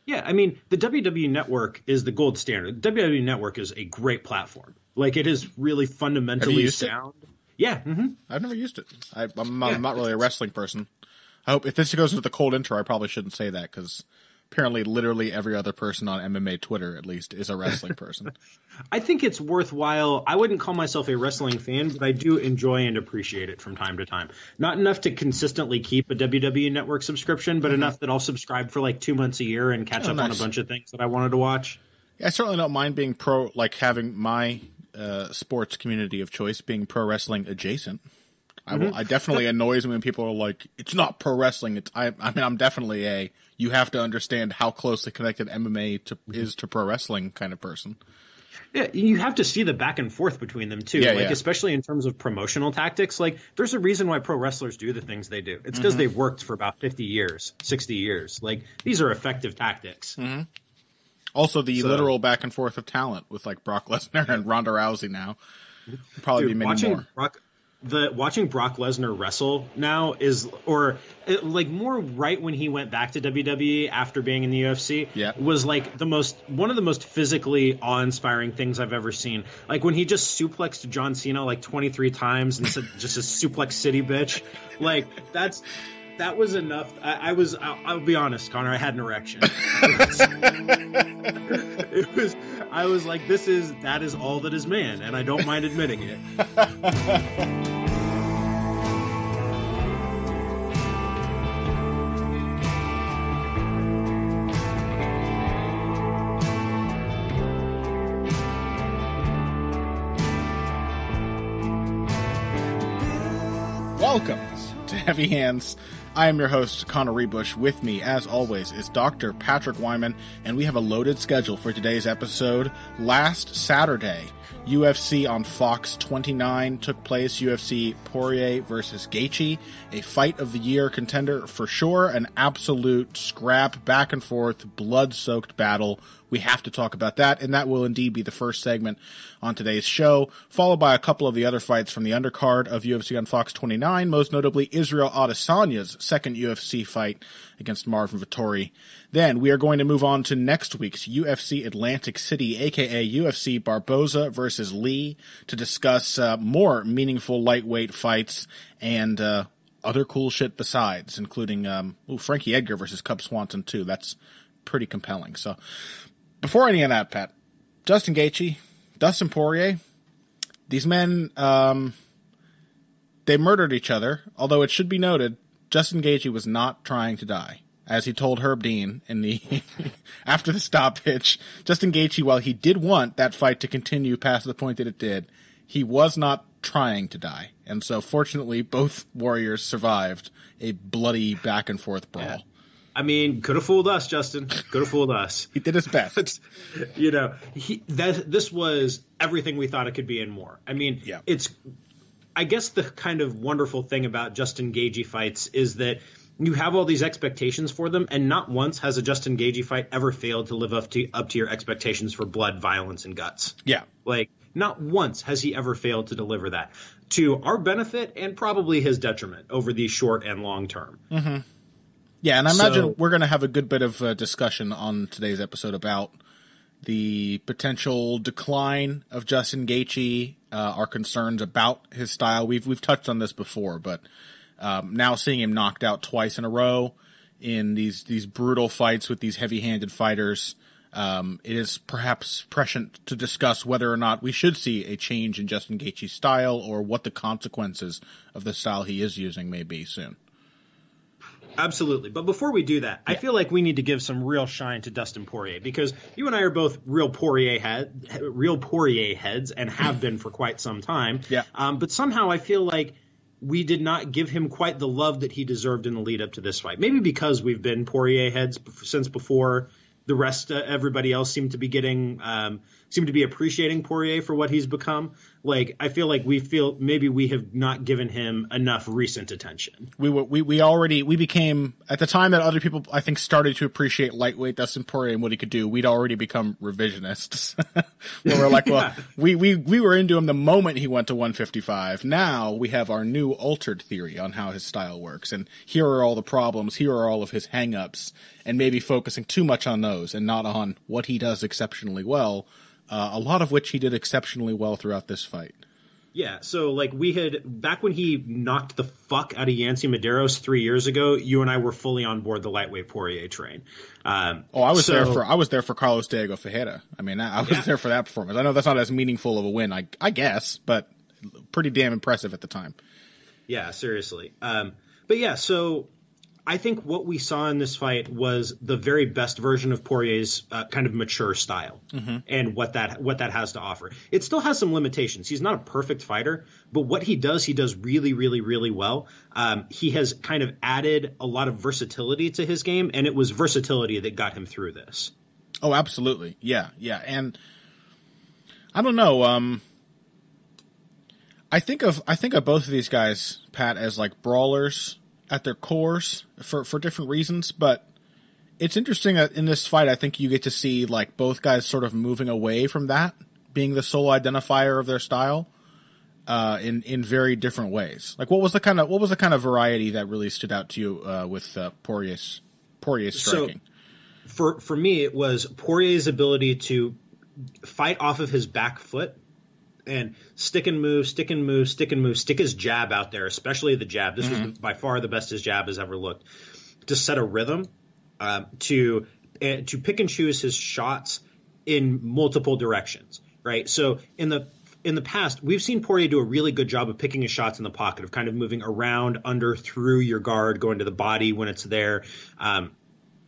Yeah, I mean, the WWE Network is the gold standard. The WWE Network is a great platform. Like, it is really fundamentally sound. Yeah. Mm-hmm. I've never used it. I'm not really a wrestling person. I hope if this goes into the cold intro, I probably shouldn't say that because apparently literally every other person on MMA Twitter, at least, is a wrestling person. I think it's worthwhile. I wouldn't call myself a wrestling fan, but I do enjoy and appreciate it from time to time. Not enough to consistently keep a WWE Network subscription, but enough that I'll subscribe for like 2 months a year and catch up on a bunch of things that I wanted to watch. Yeah, I certainly don't mind being having my sports community of choice being pro wrestling adjacent. I definitely annoys me when people are like, it's not pro wrestling. I'm definitely you have to understand how closely connected MMA is to pro wrestling kind of person. Yeah, you have to see the back and forth between them too. Especially in terms of promotional tactics. Like, there's a reason why pro wrestlers do the things they do. It's because they've worked for about 50 years, 60 years. Like, these are effective tactics. Mm-hmm. Also, the literal back and forth of talent with like Brock Lesnar and Ronda Rousey now. Probably be many more. Watching Brock Lesnar wrestle now is, more right when he went back to WWE after being in the UFC, was like one of the most physically awe-inspiring things I've ever seen. Like when he just suplexed John Cena like 23 times and said just a suplex city bitch. Like that was enough. I'll be honest, Connor, I had an erection. I was like, that is all that is man, and I don't mind admitting it. Welcome to Heavy Hands. I am your host, Connor Ruebusch. With me, as always, is Dr. Patrick Wyman, and we have a loaded schedule for today's episode. Last Saturday, UFC on Fox 29 took place. UFC Poirier versus Gaethje, a fight of the year contender for sure, an absolute scrap, back and forth, blood-soaked battle. We have to talk about that, and that will indeed be the first segment on today's show, followed by a couple of the other fights from the undercard of UFC on Fox 29, most notably Israel Adesanya's second UFC fight against Marvin Vettori. Then we are going to move on to next week's UFC Atlantic City, aka UFC Barboza versus Lee, to discuss more meaningful lightweight fights and other cool shit besides, including Frankie Edgar versus Cub Swanson too. That's pretty compelling. So before any of that, Pat, Justin Gaethje, Dustin Poirier, these men, they murdered each other, although it should be noted, Justin Gaethje was not trying to die. As he told Herb Dean in the after the stoppage, Justin Gaethje, while he did want that fight to continue past the point that it did, he was not trying to die. And so fortunately, both warriors survived a bloody back and forth brawl. Yeah. I mean, could have fooled us, Justin. Could have fooled us. He did his best. This was everything we thought it could be and more. I mean, I guess the kind of wonderful thing about Justin Gaethje fights is that you have all these expectations for them, and not once has a Justin Gaethje fight ever failed to live up to your expectations for blood, violence, and guts. Yeah. Like, not once has he ever failed to deliver that to our benefit and probably his detriment over the short and long term. Mm-hmm. Yeah, and I imagine we're going to have a good bit of discussion on today's episode about the potential decline of Justin Gaethje, our concerns about his style. We've touched on this before, but now seeing him knocked out twice in a row in these brutal fights with these heavy-handed fighters, it is perhaps prescient to discuss whether or not we should see a change in Justin Gaethje's style or what the consequences of the style he is using may be soon. Absolutely. But before we do that, I feel like we need to give some real shine to Dustin Poirier, because you and I are both real Poirier heads and have been for quite some time. Yeah. But somehow I feel like we did not give him quite the love that he deserved in the lead up to this fight. Maybe because we've been Poirier heads since before the rest, everybody else seemed to be appreciating Poirier for what he's become. Like, I feel like maybe we have not given him enough recent attention. We became, at the time that other people, I think, started to appreciate lightweight Dustin Poirier and what he could do, we'd already become revisionists. Where we're like, well, we were into him the moment he went to 155. Now we have our new altered theory on how his style works. And here are all the problems. Here are all of his hang-ups. And maybe focusing too much on knows and not on what he does exceptionally well, a lot of which he did exceptionally well throughout this fight. Yeah, so like back when he knocked the fuck out of Yancy Medeiros 3 years ago, you and I were fully on board the lightweight Poirier train. I was there for Carlos Diego Ferreira. I mean, I was there for that performance. I know that's not as meaningful of a win, I guess, but pretty damn impressive at the time. Yeah, seriously. But yeah, so I think what we saw in this fight was the very best version of Poirier's kind of mature style and what that has to offer. It still has some limitations. He's not a perfect fighter, but what he does really, really, really well. He has kind of added a lot of versatility to his game, and it was versatility that got him through this. Oh, absolutely. Yeah. And I don't know. I think of both of these guys, Pat, as like brawlers at their cores for different reasons, but it's interesting that in this fight, I think you get to see like both guys sort of moving away from that, being the sole identifier of their style, in very different ways. Like what was the kind of variety that really stood out to you with Poirier's striking? So for me, it was Poirier's ability to fight off of his back foot and stick and move, stick his jab out there, especially the jab. This was by far the best his jab has ever looked. To set a rhythm, to pick and choose his shots in multiple directions, right? So in the past, we've seen Poirier do a really good job of picking his shots in the pocket, of kind of moving around, under, through your guard, going to the body when it's there.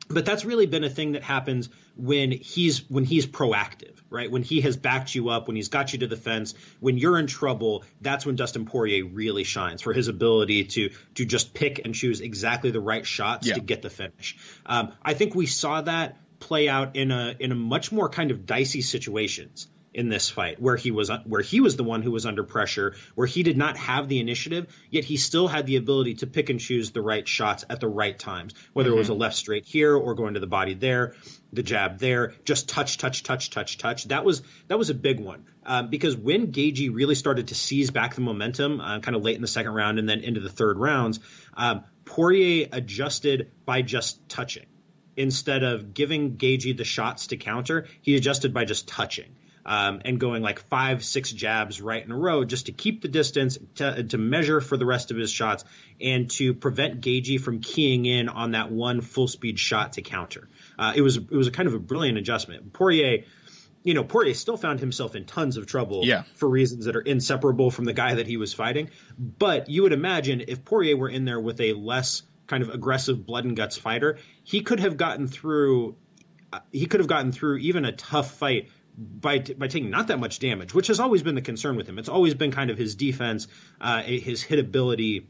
But that's really been a thing that happens when he's proactive, right? When he has backed you up, when he's got you to the fence, when you're in trouble, that's when Dustin Poirier really shines for his ability to just pick and choose exactly the right shots to get the finish. I think we saw that play out in a much more kind of dicey situations in this fight, where he was the one who was under pressure, where he did not have the initiative, yet he still had the ability to pick and choose the right shots at the right times, whether it was a left straight here or going to the body there, the jab there, just touch. That was a big one, because when Gaethje really started to seize back the momentum, kind of late in the second round and then into the third rounds, Poirier adjusted by just touching. Instead of giving Gaethje the shots to counter, he adjusted by just touching. And going like 5-6 jabs right in a row just to keep the distance, to measure for the rest of his shots, and to prevent Gaethje from keying in on that one full speed shot to counter. It was a kind of a brilliant adjustment. Poirier still found himself in tons of trouble for reasons that are inseparable from the guy that he was fighting. But you would imagine if Poirier were in there with a less kind of aggressive blood and guts fighter, he could have gotten through even a tough fight by taking not that much damage, which has always been the concern with him. It's always been kind of his defense, his hit ability,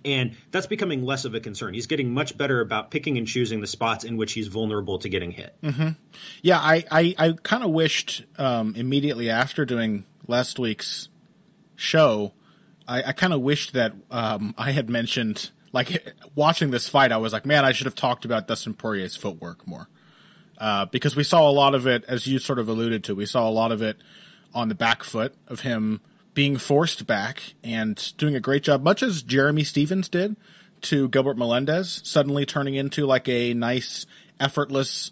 and that's becoming less of a concern. He's getting much better about picking and choosing the spots in which he's vulnerable to getting hit. Yeah, I kind of wished immediately after doing last week's show, I kind of wished that I had mentioned, like, watching this fight, I was like, man, I should have talked about Dustin Poirier's footwork more. Because we saw a lot of it, as you sort of alluded to, we saw a lot of it on the back foot of him being forced back and doing a great job, much as Jeremy Stevens did to Gilbert Melendez, suddenly turning into like a nice, effortless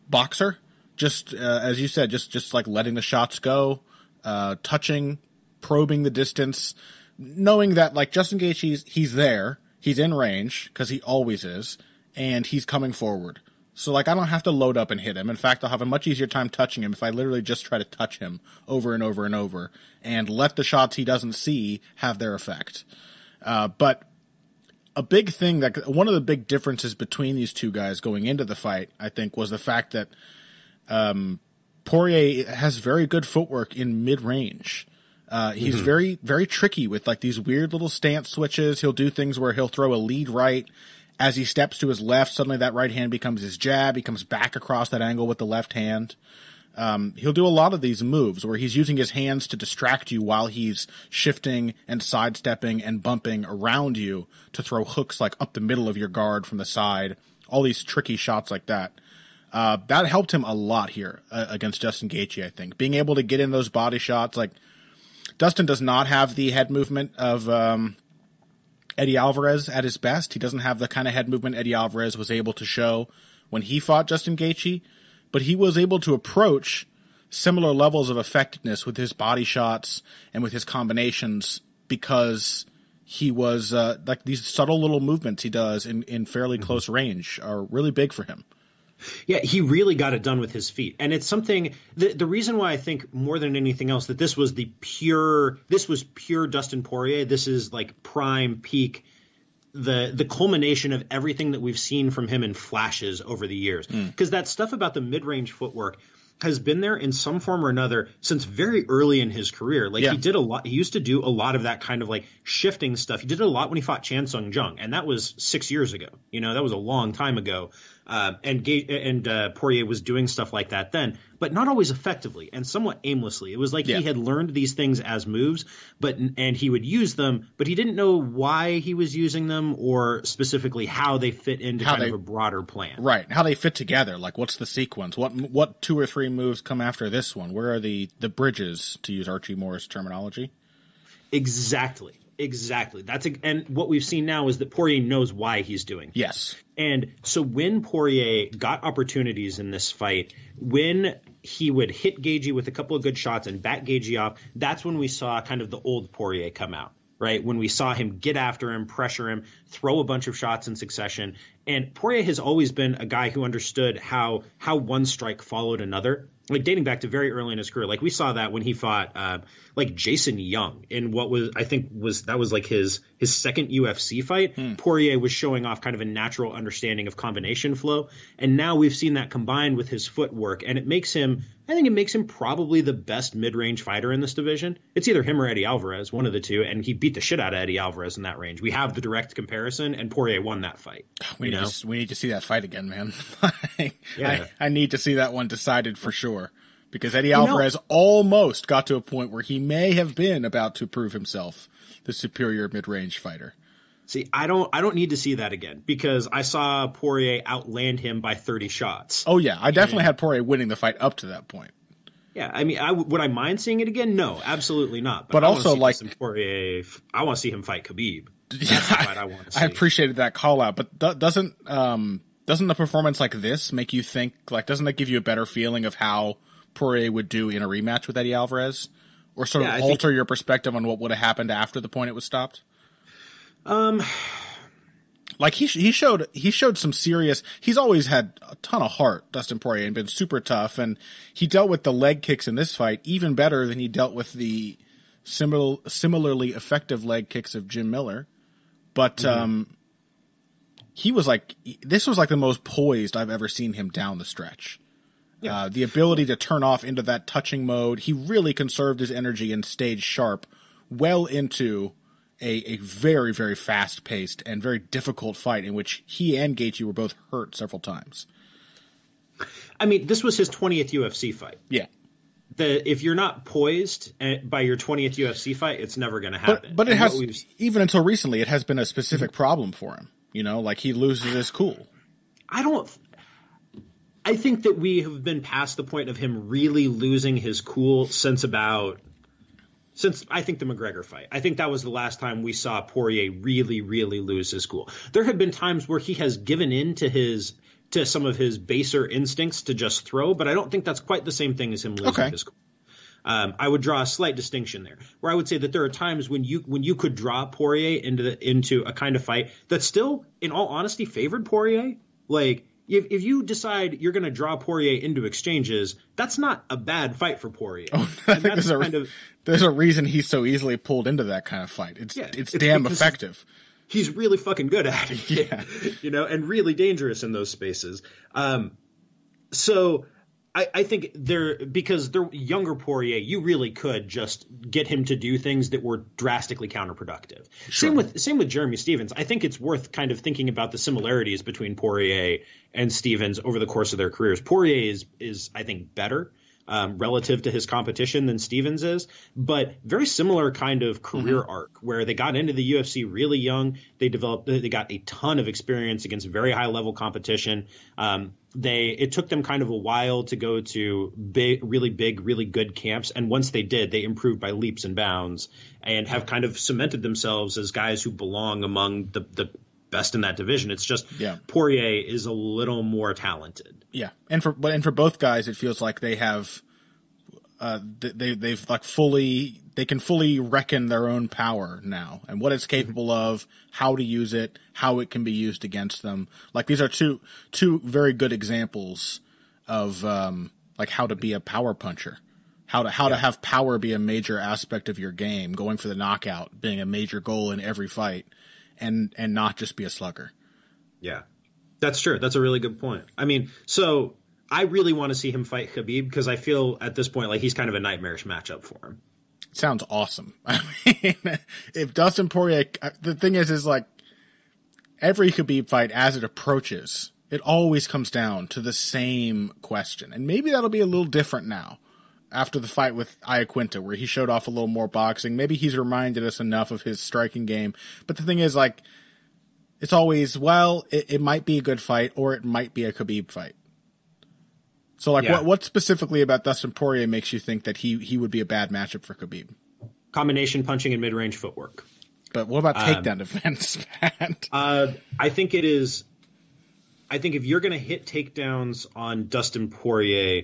boxer. Just, as you said, just like letting the shots go, touching, probing the distance, knowing that like Justin Gaethje, he's there, he's in range, because he always is, and he's coming forward. So, like, I don't have to load up and hit him. In fact, I'll have a much easier time touching him if I literally just try to touch him over and over and over and let the shots he doesn't see have their effect. But a big thing one of the big differences between these two guys going into the fight, I think, was the fact that Poirier has very good footwork in mid-range. He's very, very tricky with, like, these weird little stance switches. He'll do things where he'll throw a lead right. As he steps to his left, suddenly that right hand becomes his jab. He comes back across that angle with the left hand. He'll do a lot of these moves where he's using his hands to distract you while he's shifting and sidestepping and bumping around you to throw hooks like up the middle of your guard from the side. All these tricky shots like that. That helped him a lot here against Justin Gaethje, I think. Being able to get in those body shots. Like, Dustin does not have the head movement of Eddie Alvarez at his best. He doesn't have the kind of head movement Eddie Alvarez was able to show when he fought Justin Gaethje, but he was able to approach similar levels of effectiveness with his body shots and with his combinations because he was like these subtle little movements he does in fairly close range are really big for him. Yeah, he really got it done with his feet. And it's something the reason why I think more than anything else that this was pure Dustin Poirier. This is like prime peak, the culmination of everything that we've seen from him in flashes over the years. Because that stuff about the mid-range footwork has been there in some form or another since very early in his career. Like he did a lot. He used to do a lot of that kind of like shifting stuff. He did it a lot when he fought Chan Sung Jung, and that was 6 years ago. You know, that was a long time ago. And Poirier was doing stuff like that then, but not always effectively and somewhat aimlessly. It was like he had learned these things as moves, and he would use them, but he didn't know why he was using them or specifically how they fit into of a broader plan. Right. How they fit together. Like, what's the sequence? What 2 or 3 moves come after this one? Where are the bridges, to use Archie Moore's terminology? Exactly. And what we've seen now is that Poirier knows why he's doing things. Yes. And so when Poirier got opportunities in this fight, when he would hit Gaethje with a couple of good shots and back Gaethje off, that's when we saw kind of the old Poirier come out, right? When we saw him get after him, pressure him, throw a bunch of shots in succession. And Poirier has always been a guy who understood how one strike followed another. Like dating back to very early in his career, like we saw that when he fought like Jason Young in what was like his second UFC fight. Poirier was showing off kind of a natural understanding of combination flow, and now we've seen that combined with his footwork, and it makes him probably the best mid-range fighter in this division. It's either him or Eddie Alvarez, one of the two, and he beat the shit out of Eddie Alvarez in that range. We have the direct comparison, and Poirier won that fight. We need to see that fight again, man. I need to see that one decided for sure. Because Eddie Alvarez almost got to a point where he may have been about to prove himself the superior mid-range fighter. See, I don't need to see that again because I saw Poirier outland him by 30 shots. Oh yeah, I definitely had Poirier winning the fight up to that point. Yeah, I mean, would I mind seeing it again? No, absolutely not. But also, like Poirier, I want to see him fight Khabib. Yeah, I appreciated that call out, but doesn't a performance like this make you think? Like, doesn't that give you a better feeling of how Poirier would do in a rematch with Eddie Alvarez, or sort of alter your perspective on what would have happened after the point it was stopped? Like he showed some serious. He's always had a ton of heart, Dustin Poirier, and been super tough. And he dealt with the leg kicks in this fight even better than he dealt with the similarly effective leg kicks of Jim Miller. But this was like the most poised I've ever seen him down the stretch. Yeah. The ability to turn off into that touching mode. He really conserved his energy and stayed sharp well into a very, very fast-paced and very difficult fight in which he and Gaethje were both hurt several times. I mean, this was his 20th UFC fight. Yeah. If you're not poised by your 20th UFC fight, it's never going to happen. But it has, even until recently, it has been a specific problem for him. You know, like he loses his cool. I think that we have been past the point of him really losing his cool since I think the McGregor fight. I think that was the last time we saw Poirier really, really lose his cool. There have been times where he has given in to some of his baser instincts to just throw, but I don't think that's quite the same thing as him losing his cool. I would draw a slight distinction there, where I would say that there are times when you could draw Poirier into a kind of fight that still, in all honesty, favored Poirier. Like, if you decide you're going to draw Poirier into exchanges, that's not a bad fight for Poirier. Oh, I think there's a reason he's so easily pulled into that kind of fight. It's damn effective. He's really fucking good at it. Yeah. You know, and really dangerous in those spaces. So I think because they're younger Poirier, you really could just get him to do things that were drastically counterproductive. Sure. Same with Jeremy Stevens. I think it's worth kind of thinking about the similarities between Poirier and Stevens over the course of their careers. Poirier is I think better relative to his competition than Stevens is, but very similar kind of career arc where they got into the UFC really young. They got a ton of experience against very high level competition. It took them kind of a while to go to really good camps. And once they did, they improved by leaps and bounds and have kind of cemented themselves as guys who belong among the best in that division. It's just Poirier is a little more talented. Yeah, and for both guys, it feels like they have they've like they can fully reckon their own power now and what it's capable of, how to use it, how it can be used against them. Like these are two very good examples of like how to be a power puncher, how to have power be a major aspect of your game, going for the knockout being a major goal in every fight, and not just be a slugger. Yeah, that's true. That's a really good point. I mean, so I really want to see him fight Khabib because I feel at this point like he's kind of a nightmarish matchup for him. Sounds awesome. I mean, if Dustin Poirier, the thing is like every Khabib fight as it approaches, it always comes down to the same question. And maybe that'll be a little different now after the fight with Iaquinta, where he showed off a little more boxing. Maybe he's reminded us enough of his striking game. But the thing is, like, it's always, well, it might be a good fight or it might be a Khabib fight. So, like, what specifically about Dustin Poirier makes you think that he would be a bad matchup for Khabib? Combination punching and mid-range footwork. But what about takedown defense, Pat? I think it is. I think if you're going to hit takedowns on Dustin Poirier,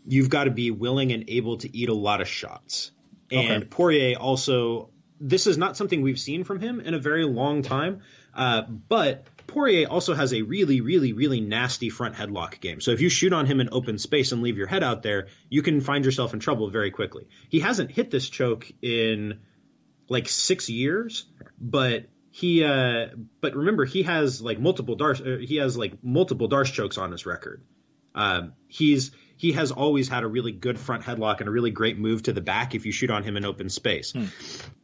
you've got to be willing and able to eat a lot of shots. And Poirier also, this is not something we've seen from him in a very long time, but Poirier also has a really, really, really nasty front headlock game. So if you shoot on him in open space and leave your head out there, you can find yourself in trouble very quickly. He hasn't hit this choke in like 6 years, but but remember, he has like multiple Darce chokes on his record. He has always had a really good front headlock and a really great move to the back if you shoot on him in open space.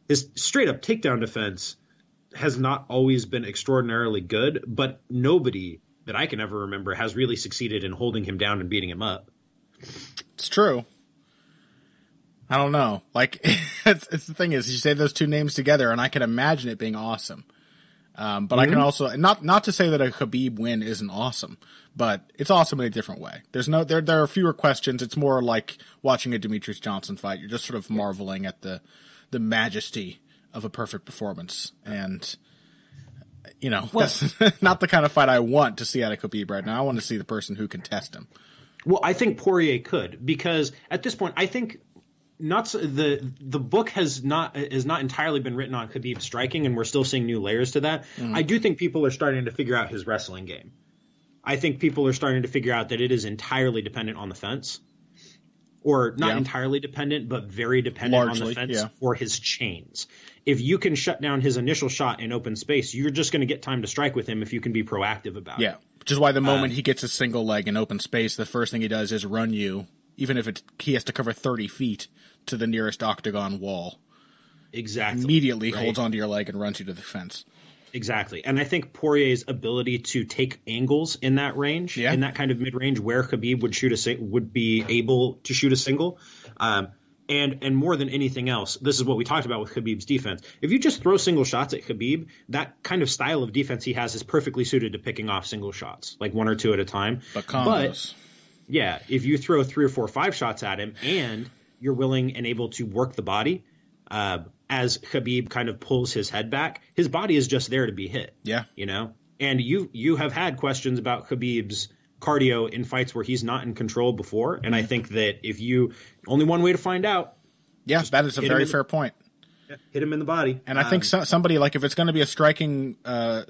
His straight up takedown defense has not always been extraordinarily good, but nobody that I can ever remember has really succeeded in holding him down and beating him up. It's true. I don't know. Like, it's the thing is, you say those two names together, and I can imagine it being awesome. But I can also not to say that a Khabib win isn't awesome, but it's awesome in a different way. There are fewer questions. It's more like watching a Demetrius Johnson fight. You're just sort of marveling at the majesty of a perfect performance, and that's not the kind of fight I want to see out of Khabib right now. I want to see the person who can test him. Well, I think Poirier could, because at this point, I think the book is not entirely been written on Khabib striking, and we're still seeing new layers to that. I do think people are starting to figure out his wrestling game. I think people are starting to figure out that it is entirely dependent on the fence, or not entirely dependent, but very dependent on the fence for his chains. If you can shut down his initial shot in open space, you're just going to get time to strike with him if you can be proactive about it. Yeah, which is why the moment he gets a single leg in open space, the first thing he does is run you, even if he has to cover 30 feet to the nearest octagon wall. Exactly. Immediately holds onto your leg and runs you to the fence. Exactly. And I think Poirier's ability to take angles in that range, in that kind of mid-range where Khabib would be able to shoot a single, and more than anything else, this is what we talked about with Khabib's defense. If you just throw single shots at Khabib, that kind of style of defense he has is perfectly suited to picking off single shots, like one or two at a time. But yeah, if you throw 3 or 4 or 5 shots at him and you're willing and able to work the body, as Khabib kind of pulls his head back, his body is just there to be hit. Yeah. And you have had questions about Khabib's cardio in fights where he's not in control before. And I think that only one way to find out. Yeah, that is a very fair point. Hit him in the body. And I think somebody, like, if it's going to be a striking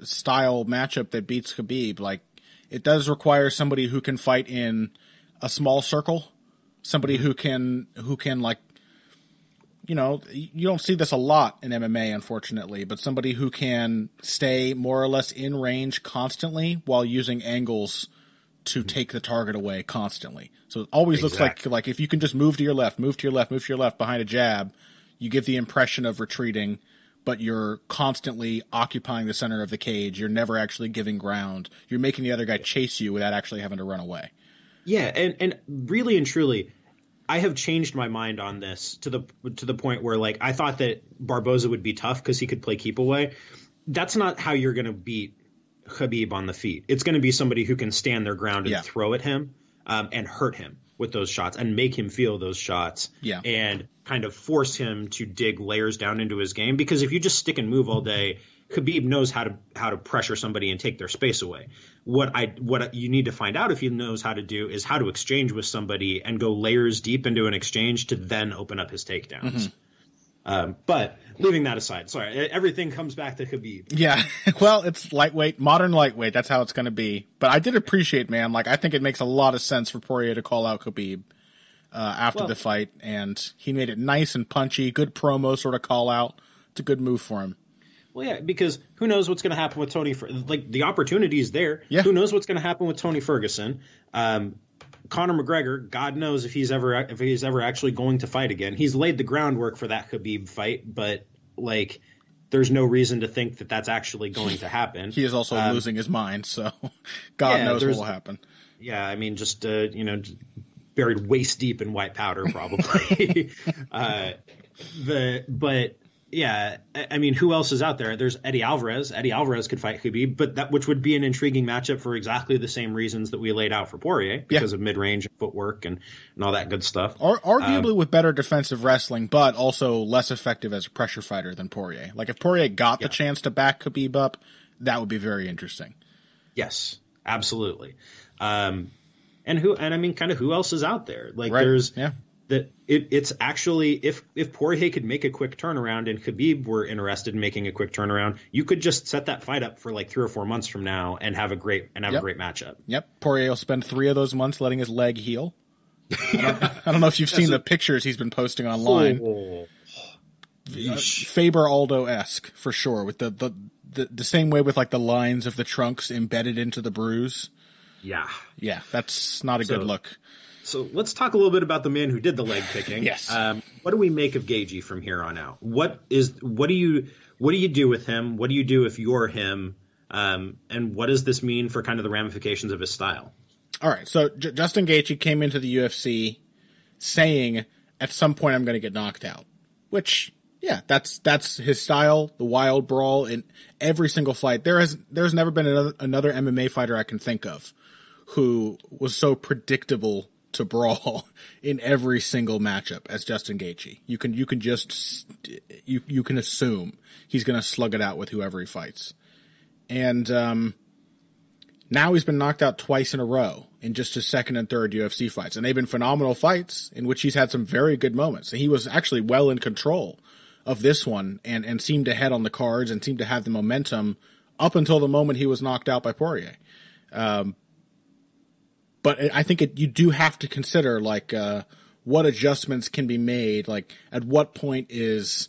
style matchup that beats Khabib, like, it does require somebody who can fight in a small circle, somebody who can like, you don't see this a lot in MMA, unfortunately, but somebody who can stay more or less in range constantly while using angles to take the target away constantly. So it always looks like if you can just move to your left behind a jab, you give the impression of retreating, but you're constantly occupying the center of the cage. You're never actually giving ground. You're making the other guy chase you without actually having to run away. Yeah, and really and truly, I have changed my mind on this to the point where, like, I thought that Barboza would be tough because he could play keep away. That's not how you're going to beat Khabib on the feet. It's going to be somebody who can stand their ground and throw at him and hurt him with those shots and make him feel those shots and kind of force him to dig layers down into his game. Because if you just stick and move all day, Khabib knows how to pressure somebody and take their space away. What you need to find out if he knows how to do is how to exchange with somebody and go layers deep into an exchange to then open up his takedowns. But leaving that aside, sorry, everything comes back to Khabib. Yeah, well, it's lightweight, modern lightweight. That's how it's going to be. But I did appreciate, man, like I think it makes a lot of sense for Poirier to call out Khabib after the fight, and he made it nice and punchy, good promo sort of call out. It's a good move for him. Well, yeah, because who knows what's going to happen with Tony? Like the opportunity is there. Yeah. Who knows what's going to happen with Tony Ferguson? Conor McGregor, God knows if he's ever actually going to fight again. He's laid the groundwork for that Khabib fight, but like, there's no reason to think that that's actually going to happen. He is also losing his mind, so God knows what will happen. Yeah, I mean, just buried waist deep in white powder, probably. But yeah, I mean, who else is out there? There's Eddie Alvarez. Eddie Alvarez could fight Khabib, but which would be an intriguing matchup for exactly the same reasons that we laid out for Poirier, because of mid-range footwork and all that good stuff. Arguably with better defensive wrestling, but also less effective as a pressure fighter than Poirier. Like if Poirier got the chance to back Khabib up, that would be very interesting. Yes, absolutely. And I mean, kind of who else is out there? Like it's actually, if Poirier could make a quick turnaround and Khabib were interested in making a quick turnaround, you could just set that fight up for like 3 or 4 months from now and have a great matchup. Yep. Poirier will spend 3 of those months letting his leg heal. I don't know if you've seen the pictures he's been posting online. Faber Aldo-esque for sure, with the same way with like the lines of the trunks embedded into the bruise. Yeah, that's not a good look. So let's talk a little bit about the man who did the leg kicking. Yes. What do we make of Gaethje from here on out? What do you do with him? What do you do if you're him? And what does this mean for kind of the ramifications of his style? All right. So Justin Gaethje came into the UFC saying, at some point I'm going to get knocked out, which, yeah, that's his style, the wild brawl in every single fight. There's never been another MMA fighter I can think of who was so predictable to brawl in every single matchup as Justin Gaethje. You can assume he's going to slug it out with whoever he fights. And now he's been knocked out twice in a row in just his second and third UFC fights. And they've been phenomenal fights in which he's had some very good moments. And he was actually well in control of this one and seemed to head on the cards and seemed to have the momentum up until the moment he was knocked out by Poirier. But I think you do have to consider, like, what adjustments can be made. Like, at what point is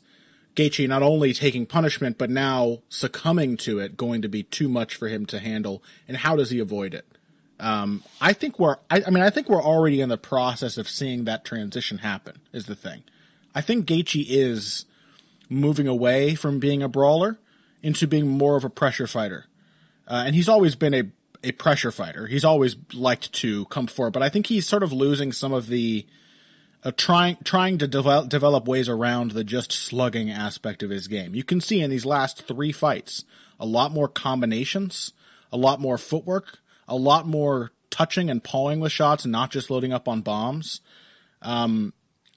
Gaethje not only taking punishment, but now succumbing to it going to be too much for him to handle, and how does he avoid it? I think we're already in the process of seeing that transition happen, is the thing. I think Gaethje is moving away from being a brawler into being more of a pressure fighter. And he's always been a pressure fighter. He's always liked to come forward, but I think he's sort of losing some of the trying to develop ways around the just slugging aspect of his game. You can see in these last 3 fights a lot more combinations, a lot more footwork, a lot more touching and pawing with shots, and not just loading up on bombs.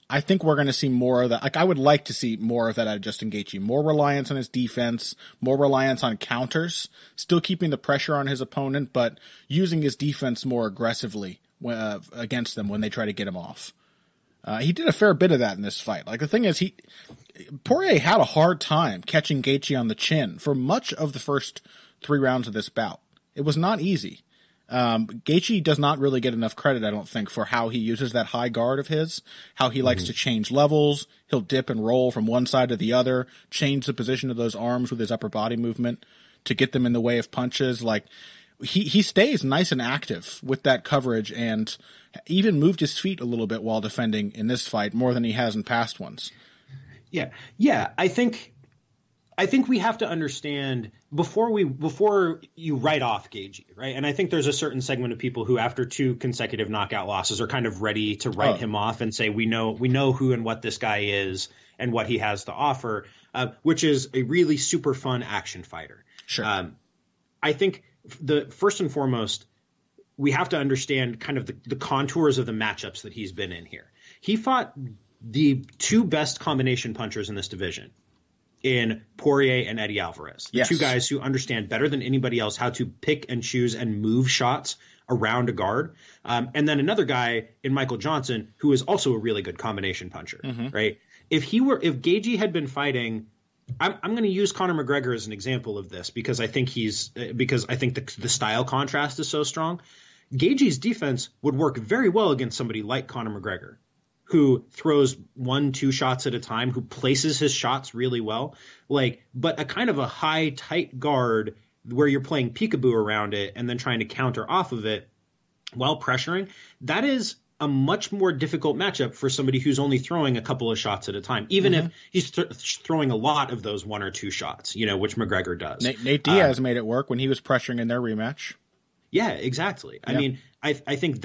I think we're going to see more of that. Like, I would like to see more of that out of Justin Gaethje. More reliance on his defense, more reliance on counters, still keeping the pressure on his opponent, but using his defense more aggressively against them when they try to get him off. He did a fair bit of that in this fight. Like, the thing is, Poirier had a hard time catching Gaethje on the chin for much of the first 3 rounds of this bout. It was not easy. Gaethje does not really get enough credit, I don't think, for how he uses that high guard of his, how he likes to change levels. He'll dip and roll from one side to the other, change the position of those arms with his upper body movement to get them in the way of punches. Like, he stays nice and active with that coverage, and even moved his feet a little bit while defending in this fight, more than he has in past ones. Yeah. I think we have to understand before you write off Gaethje, right? And I think there's a certain segment of people who, after 2 consecutive knockout losses, are kind of ready to write him off and say we know who and what this guy is and what he has to offer, which is a really super fun action fighter. Sure. I think the first and foremost, we have to understand kind of the contours of the matchups that he's been in here. He fought the 2 best combination punchers in this division. in Poirier and Eddie Alvarez. The two guys who understand better than anybody else how to pick and choose and move shots around a guard. And then another guy in Michael Johnson, who is also a really good combination puncher, right? If Gaethje had been fighting, I'm going to use Conor McGregor as an example of this because I think the style contrast is so strong. Gaethje's defense would work very well against somebody like Conor McGregor, who throws 1-2 shots at a time, who places his shots really well, but a kind of a high, tight guard where you're playing peekaboo around it and then trying to counter off of it while pressuring, that is a much more difficult matchup for somebody who's only throwing a couple of shots at a time, even if he's throwing a lot of those 1 or 2 shots, which McGregor does. Nate Diaz made it work when he was pressuring in their rematch. Yeah, exactly. Yeah. I mean, I think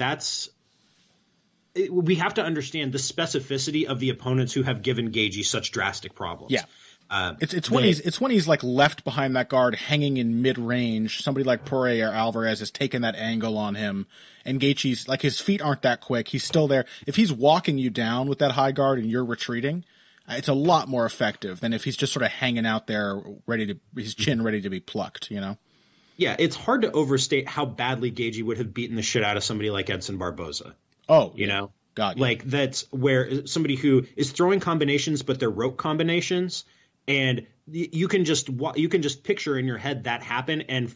we have to understand the specificity of the opponents who have given Gaethje such drastic problems. Yeah. It's when he's like left behind that guard hanging in mid range. Somebody like Poirier or Alvarez has taken that angle on him, and Gaethje's like his feet aren't that quick. He's still there. If he's walking you down with that high guard and you're retreating, it's a lot more effective than if he's just sort of hanging out there his chin ready to be plucked, Yeah, it's hard to overstate how badly Gaethje would have beaten the shit out of somebody like Edson Barboza. Oh, you know? God, like that's where somebody who is throwing combinations, but they're rope combinations, and you can just picture in your head that happen, and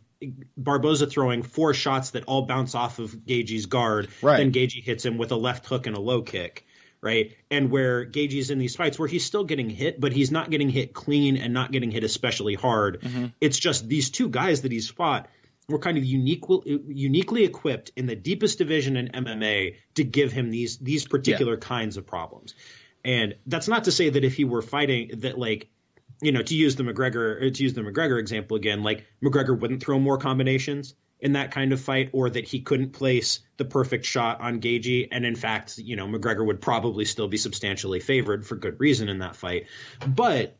Barboza throwing 4 shots that all bounce off of Gaethje's guard, then Gaethje hits him with a left hook and a low kick, right? And where Gaethje's in these fights where he's still getting hit, but he's not getting hit clean and not getting hit especially hard. It's just these two guys that he's fought were kind of uniquely equipped in the deepest division in MMA to give him these particular kinds of problems. And that's not to say that if he were fighting that, like, to use the McGregor example again, like McGregor wouldn't throw more combinations in that kind of fight, or that he couldn't place the perfect shot on Gaethje. And in fact, McGregor would probably still be substantially favored for good reason in that fight. But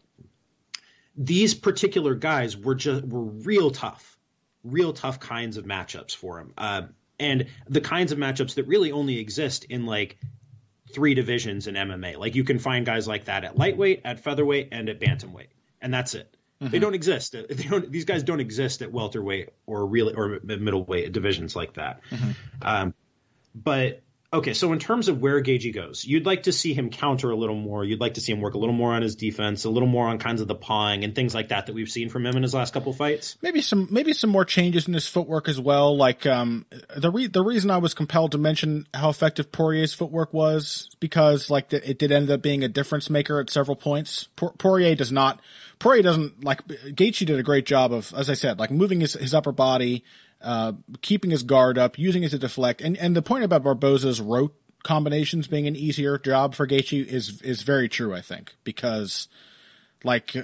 these particular guys were real tough kinds of matchups for him. And the kinds of matchups that really only exist in like 3 divisions in MMA. Like you can find guys like that at lightweight, at featherweight, and at bantamweight. And that's it. They don't exist. These guys don't exist at welterweight or middleweight divisions like that. But okay, so in terms of where Gaethje goes, you'd like to see him counter a little more. You'd like to see him work a little more on his defense, a little more on kinds of the pawing and things like that we've seen from him in his last couple fights. Maybe some more changes in his footwork as well. Like the reason I was compelled to mention how effective Poirier's footwork was because it did end up being a difference maker at several points. Poirier doesn't like Gaethje did a great job of, as I said, like moving his upper body. Keeping his guard up, using it to deflect. And the point about Barboza's rope combinations being an easier job for Gaethje is very true, I think, because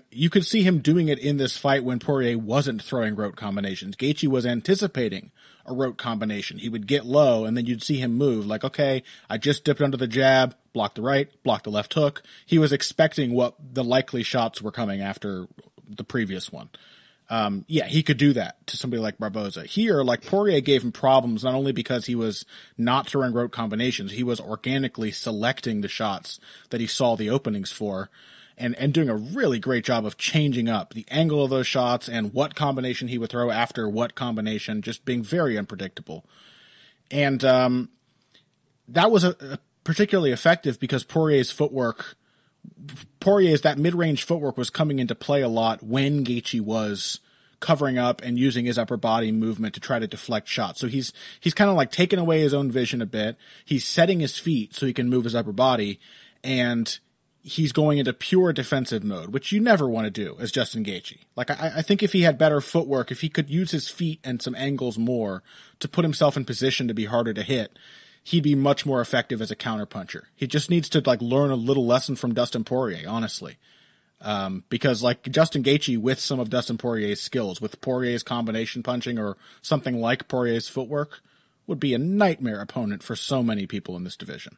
you could see him doing it in this fight when Poirier wasn't throwing rope combinations. Gaethje was anticipating a rope combination. He would get low and then you'd see him move like, okay, I just dipped under the jab, block the right, block the left hook. He was expecting what the likely shots were coming after the previous one. He could do that to somebody like Barboza. Here, Poirier gave him problems not only because he was not throwing rope combinations, he was organically selecting the shots that he saw the openings for and doing a really great job of changing up the angle of those shots and what combination he would throw after what combination, just being very unpredictable. And that was particularly effective because that mid-range footwork was coming into play a lot when Gaethje was covering up and using his upper body movement to try to deflect shots. So he's kind of like taking away his own vision a bit. He's setting his feet so he can move his upper body, and he's going into pure defensive mode, which you never want to do as Justin Gaethje. I think if he had better footwork, if he could use his feet and some angles more to put himself in position to be harder to hit, he'd be much more effective as a counterpuncher. He just needs to learn a little lesson from Dustin Poirier, honestly. Because Justin Gaethje with some of Dustin Poirier's skills, with Poirier's combination punching or something like Poirier's footwork, would be a nightmare opponent for so many people in this division.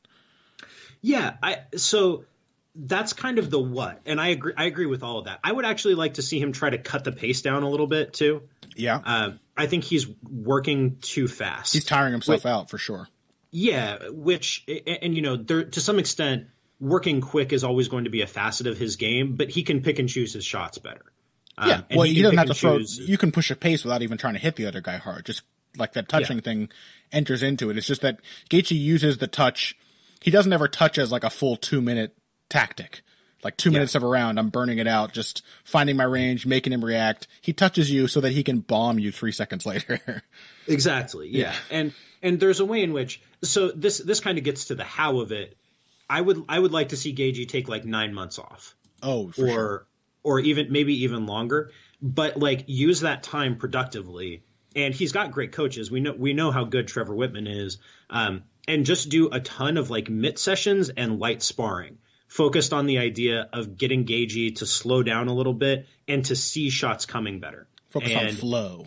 Yeah, so that's kind of the what, and I agree with all of that. I would actually like to see him try to cut the pace down a little bit too. Yeah. I think he's working too fast. He's tiring himself out for sure. Yeah, to some extent, working quick is always going to be a facet of his game, but he can pick and choose his shots better. Yeah, well, he doesn't have to throw. You can push a pace without even trying to hit the other guy hard. Just like that touching thing enters into it. It's just that Gaethje uses the touch. He doesn't ever touch as like a full 2-minute tactic. Like 2 minutes of a round, I'm burning it out, just finding my range, making him react. He touches you so that he can bomb you 3 seconds later. Exactly. Yeah. And there's a way in which, so this kind of gets to the how of it. I would like to see Gaethje take like 9 months off. Oh, for sure. Or maybe even longer, but like use that time productively. And he's got great coaches. We know how good Trevor Whitman is. And just do a ton of like mitt sessions and light sparring, focused on the idea of getting Gaethje to slow down a little bit and to see shots coming better. Focus on flow.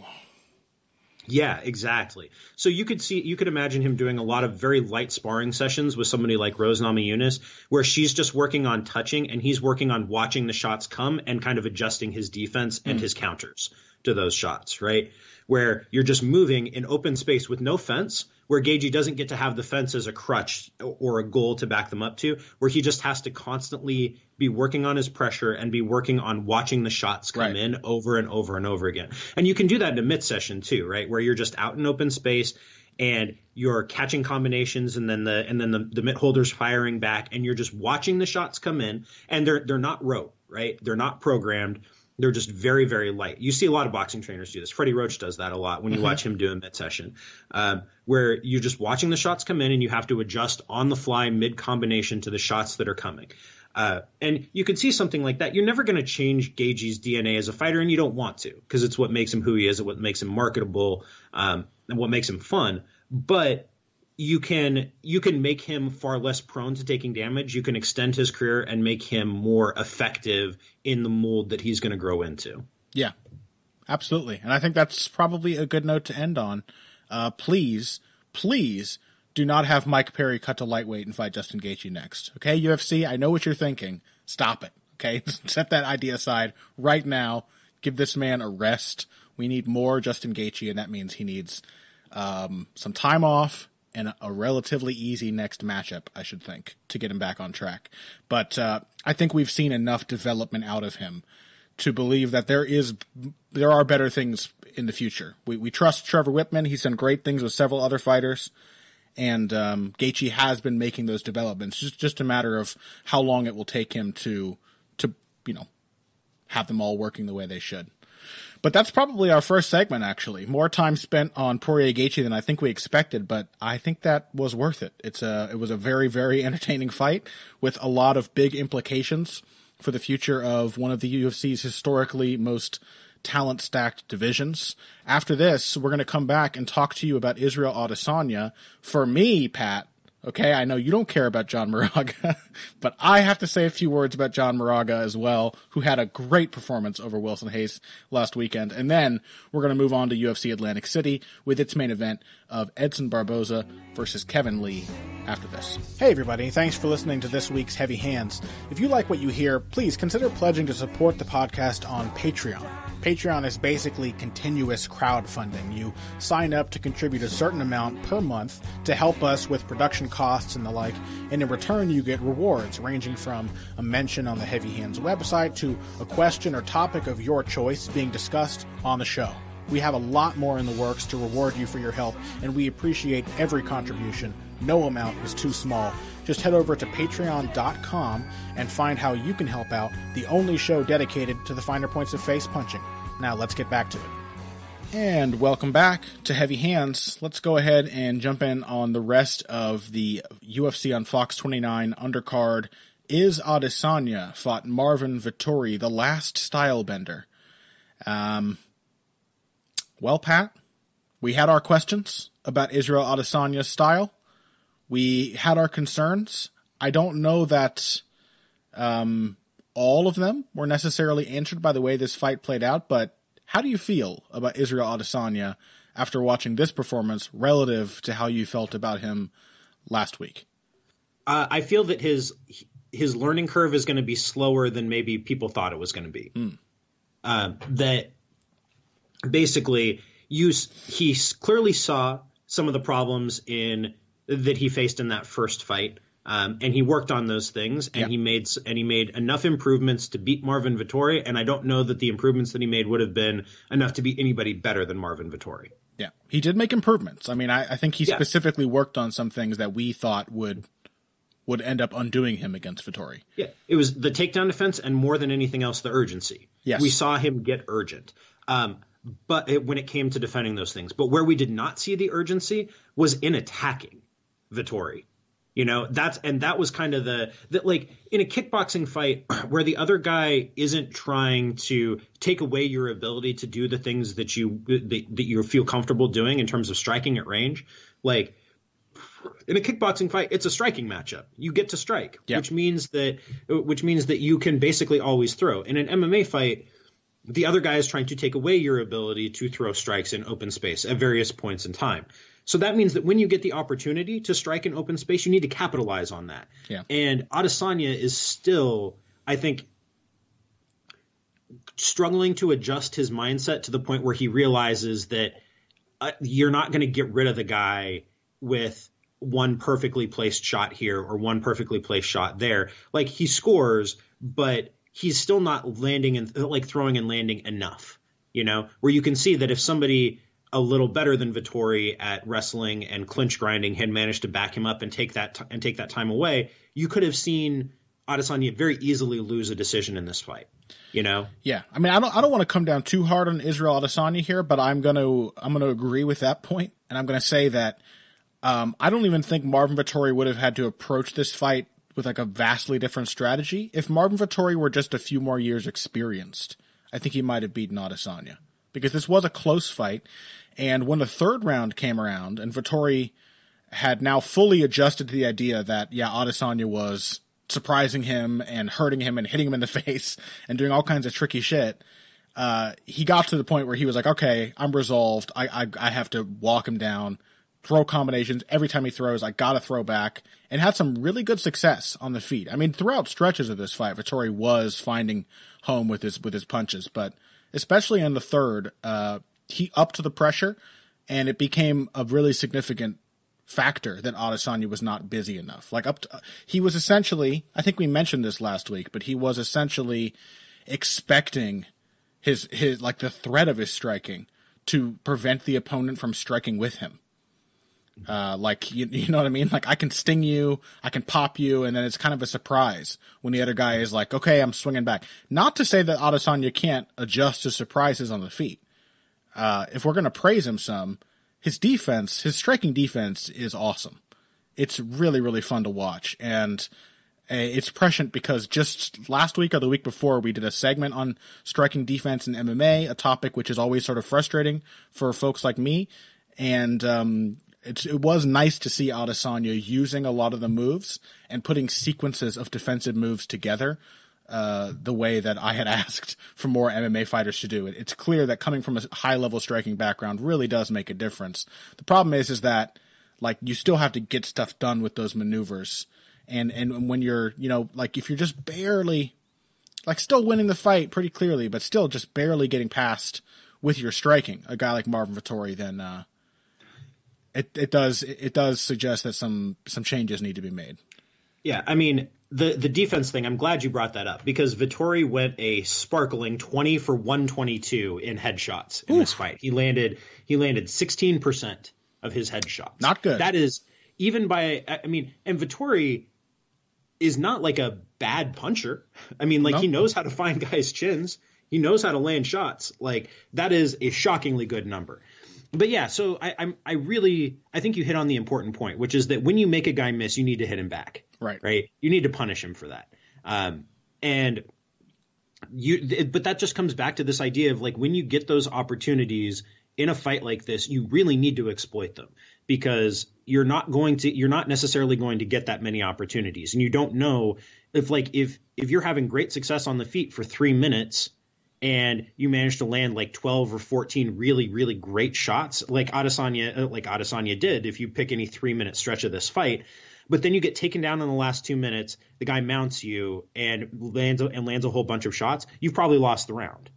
Yeah, exactly. So you could imagine him doing a lot of very light sparring sessions with somebody like Rose Namajunas, where she's just working on touching and he's working on watching the shots come and kind of adjusting his defense and his counters to those shots, right? Where you're just moving in open space with no fence, where Gaethje doesn't get to have the fence as a crutch or a goal to back them up to, where he just has to constantly be working on his pressure and be working on watching the shots come in over and over and over again. And you can do that in a mid session too, right? Where you're just out in open space and you're catching combinations and then the mitt holder's firing back and you're just watching the shots come in, and they're not rote, right? They're not programmed. They're just very, very light. You see a lot of boxing trainers do this. Freddie Roach does that a lot when you watch him do a mid session, where you're just watching the shots come in and you have to adjust on the fly mid combination to the shots that are coming. And you can see something like that. You're never going to change Gaethje's DNA as a fighter, and you don't want to, because it's what makes him who he is, and what makes him marketable, and what makes him fun. But you can make him far less prone to taking damage. You can extend his career and make him more effective in the mold that he's going to grow into. Yeah, absolutely. And I think that's probably a good note to end on. Please do not have Mike Perry cut to lightweight and fight Justin Gaethje next. Okay, UFC, I know what you're thinking. Stop it. Okay, set that idea aside right now. Give this man a rest. We need more Justin Gaethje, and that means he needs some time off and a relatively easy next matchup, I should think, to get him back on track. But I think we've seen enough development out of him to believe that there are better things in the future. We trust Trevor Whitman. He's done great things with several other fighters, and Gaethje has been making those developments. It's just a matter of how long it will take him to have them all working the way they should. But that's probably our first segment, actually. More time spent on Poirier Gaethje than I think we expected, but I think that was worth it. It was a very, very entertaining fight with a lot of big implications for the future of one of the UFC's historically most talent-stacked divisions. After this, we're going to come back and talk to you about Israel Adesanya. For me, Pat, okay, I know you don't care about John Moraga, but I have to say a few words about John Moraga as well, who had a great performance over Wilson Hayes last weekend. And then we're going to move on to UFC Atlantic City with its main event of Edson Barboza versus Kevin Lee after this. Hey everybody, thanks for listening to this week's Heavy Hands. If you like what you hear, please consider pledging to support the podcast on Patreon. Patreon is basically continuous crowdfunding. You sign up to contribute a certain amount per month to help us with production costs and the like, and in return you get rewards ranging from a mention on the Heavy Hands website to a question or topic of your choice being discussed on the show. We have a lot more in the works to reward you for your help, and we appreciate every contribution. No amount is too small. Just head over to patreon.com and find how you can help out the only show dedicated to the finer points of face punching. Now let's get back to it. And welcome back to Heavy Hands. Let's go ahead and jump in on the rest of the UFC on Fox 29 undercard. Is Adesanya fought Marvin Vettori, the last style bender. Well, Pat, we had our questions about Israel Adesanya's style. We had our concerns. I don't know that all of them were necessarily answered by the way this fight played out, but how do you feel about Israel Adesanya after watching this performance relative to how you felt about him last week? I feel that his learning curve is going to be slower than maybe people thought it was going to be. That basically he clearly saw some of the problems that he faced in that first fight, And he worked on those things, and he made enough improvements to beat Marvin Vettori. And I don't know that the improvements that he made would have been enough to beat anybody better than Marvin Vettori. Yeah, he did make improvements. I mean, I think he specifically worked on some things that we thought would end up undoing him against Vettori. Yeah, it was the takedown defense, and more than anything else, the urgency. Yes. We saw him get urgent. But when it came to defending those things. But where we did not see the urgency was in attacking Vettori. You know, that was kind of like in a kickboxing fight where the other guy isn't trying to take away your ability to do the things that you feel comfortable doing in terms of striking at range. Like in a kickboxing fight, it's a striking matchup. You get to strike, which means that you can basically always throw. In an MMA fight, the other guy is trying to take away your ability to throw strikes in open space at various points in time. So that means that when you get the opportunity to strike in open space, you need to capitalize on that. Yeah. And Adesanya is still, I think, struggling to adjust his mindset to the point where he realizes that you're not going to get rid of the guy with one perfectly placed shot here or one perfectly placed shot there. Like, he scores, but he's still not landing and like throwing and landing enough, you know, where you can see that if somebody a little better than Vettori at wrestling and clinch grinding had managed to back him up and take that time away, you could have seen Adesanya very easily lose a decision in this fight, you know? Yeah. I mean, I don't want to come down too hard on Israel Adesanya here, but I'm going to agree with that point. And I'm going to say that I don't even think Marvin Vettori would have had to approach this fight with like a vastly different strategy. If Marvin Vettori were just a few more years experienced, I think he might have beaten Adesanya, because this was a close fight. And when the third round came around and Vettori had now fully adjusted to the idea that, Adesanya was surprising him and hurting him and hitting him in the face and doing all kinds of tricky shit, he got to the point where he was like, okay, I'm resolved. I have to walk him down, throw combinations. Every time he throws, I got to throw back, and had some really good success on the feet. I mean, throughout stretches of this fight, Vettori was finding home with his punches, but especially in the third, he upped the pressure, and it became a really significant factor that Adesanya was not busy enough. Like he was essentially, I think we mentioned this last week, but he was essentially expecting his like the threat of his striking to prevent the opponent from striking with him. Like, you know what I mean? Like, I can sting you, I can pop you, and then it's kind of a surprise when the other guy is like, okay, I'm swinging back. Not to say that Adesanya can't adjust to surprises on the feet. If we're going to praise him some, his striking defense is awesome. It's really, really fun to watch. And it's prescient because just last week or the week before, we did a segment on striking defense in MMA, a topic which is always sort of frustrating for folks like me. And it was nice to see Adesanya using a lot of the moves and putting sequences of defensive moves together the way that I had asked for more MMA fighters to do it. It's clear that coming from a high-level striking background really does make a difference. The problem is that, like, you still have to get stuff done with those maneuvers. And when you're, you know, like, if you're just barely, like, still winning the fight pretty clearly, but still just barely getting past with your striking, a guy like Marvin Vettori, then it does suggest that some changes need to be made. Yeah, I mean, the defense thing, I'm glad you brought that up, because Vettori went a sparkling 20 for 122 in headshots in this fight. He landed 16% of his headshots. Not good. That is, even by, I mean, and Vettori is not like a bad puncher. I mean, like, he knows how to find guys' chins. He knows how to land shots. Like, that is a shockingly good number. But yeah, so I think you hit on the important point, which is that when you make a guy miss, you need to hit him back. Right. You need to punish him for that. But that just comes back to this idea of, like, when you get those opportunities in a fight like this, you really need to exploit them, because you're not necessarily going to get that many opportunities. And you don't know if you're having great success on the feet for 3 minutes and you manage to land like 12 or 14 really, really great shots, like Adesanya did, if you pick any 3-minute stretch of this fight, but then you get taken down in the last 2 minutes, the guy mounts you and lands a whole bunch of shots, you've probably lost the round.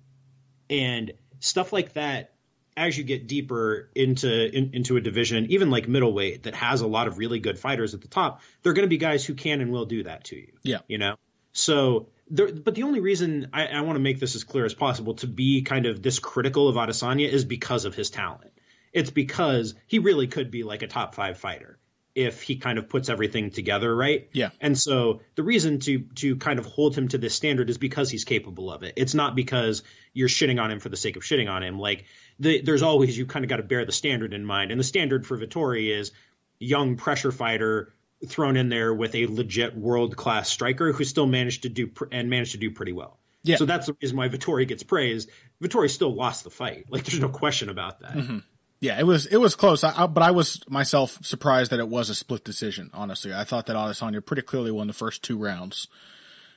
And stuff like that, as you get deeper into a division, even like middleweight, that has a lot of really good fighters at the top, there are going to be guys who can and will do that to you. Yeah. You know? So, but the only reason I want to make this as clear as possible to be kind of this critical of Adesanya is because of his talent. It's because he really could be like a top 5 fighter if he kind of puts everything together, right? Yeah. And so the reason to kind of hold him to this standard is because he's capable of it. It's not because you're shitting on him for the sake of shitting on him. Like there's always, you kind of got to bear the standard in mind. And the standard for Vettori is young pressure fighter thrown in there with a legit world-class striker who still managed to do pretty well. Yeah. So that's the reason why Vettori gets praised. Vettori still lost the fight. Like there's no question about that. Mm-hmm. Yeah, it was close, but I was myself surprised that it was a split decision, honestly. I thought that Adesanya pretty clearly won the first 2 rounds.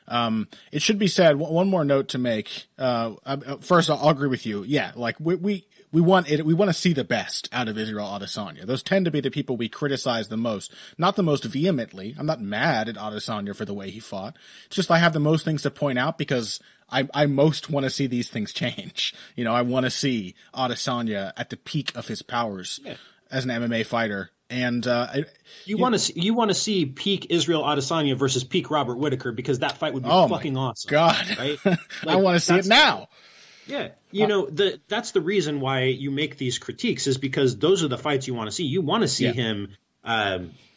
It should be said, one more note to make. First, I'll agree with you. Yeah, like we want to see the best out of Israel Adesanya. Those tend to be the people we criticize the most. Not the most vehemently. I'm not mad at Adesanya for the way he fought. It's just I have the most things to point out because I most want to see these things change. You know, I want to see Adesanya at the peak of his powers as an MMA fighter. And you want to see peak Israel Adesanya versus peak Robert Whittaker, because that fight would be fucking awesome. God, right? Like, I want to see it now. Yeah, you know, that's the reason why you make these critiques, is because those are the fights you want to see. You want to see him.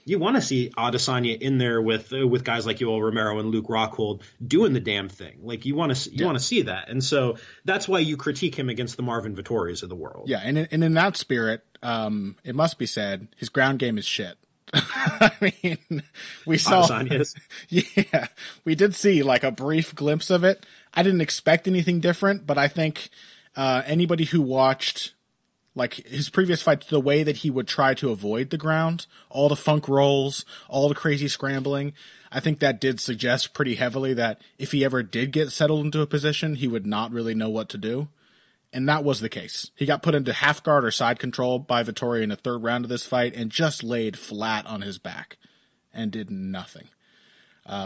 You want to see Adesanya in there with guys like Yoel Romero and Luke Rockhold doing the damn thing. Like you want to see that, and so that's why you critique him against the Marvin Vettoris of the world. Yeah, and in that spirit, it must be said his ground game is shit. I mean, we saw Adesanya's. Yeah, we did see like a brief glimpse of it. I didn't expect anything different, but I think anybody who watched like his previous fights, the way that he would try to avoid the ground, all the funk rolls, all the crazy scrambling, I think that did suggest pretty heavily that if he ever did get settled into a position, he would not really know what to do. And that was the case. He got put into half guard or side control by Vettori in the 3rd round of this fight and just laid flat on his back and did nothing.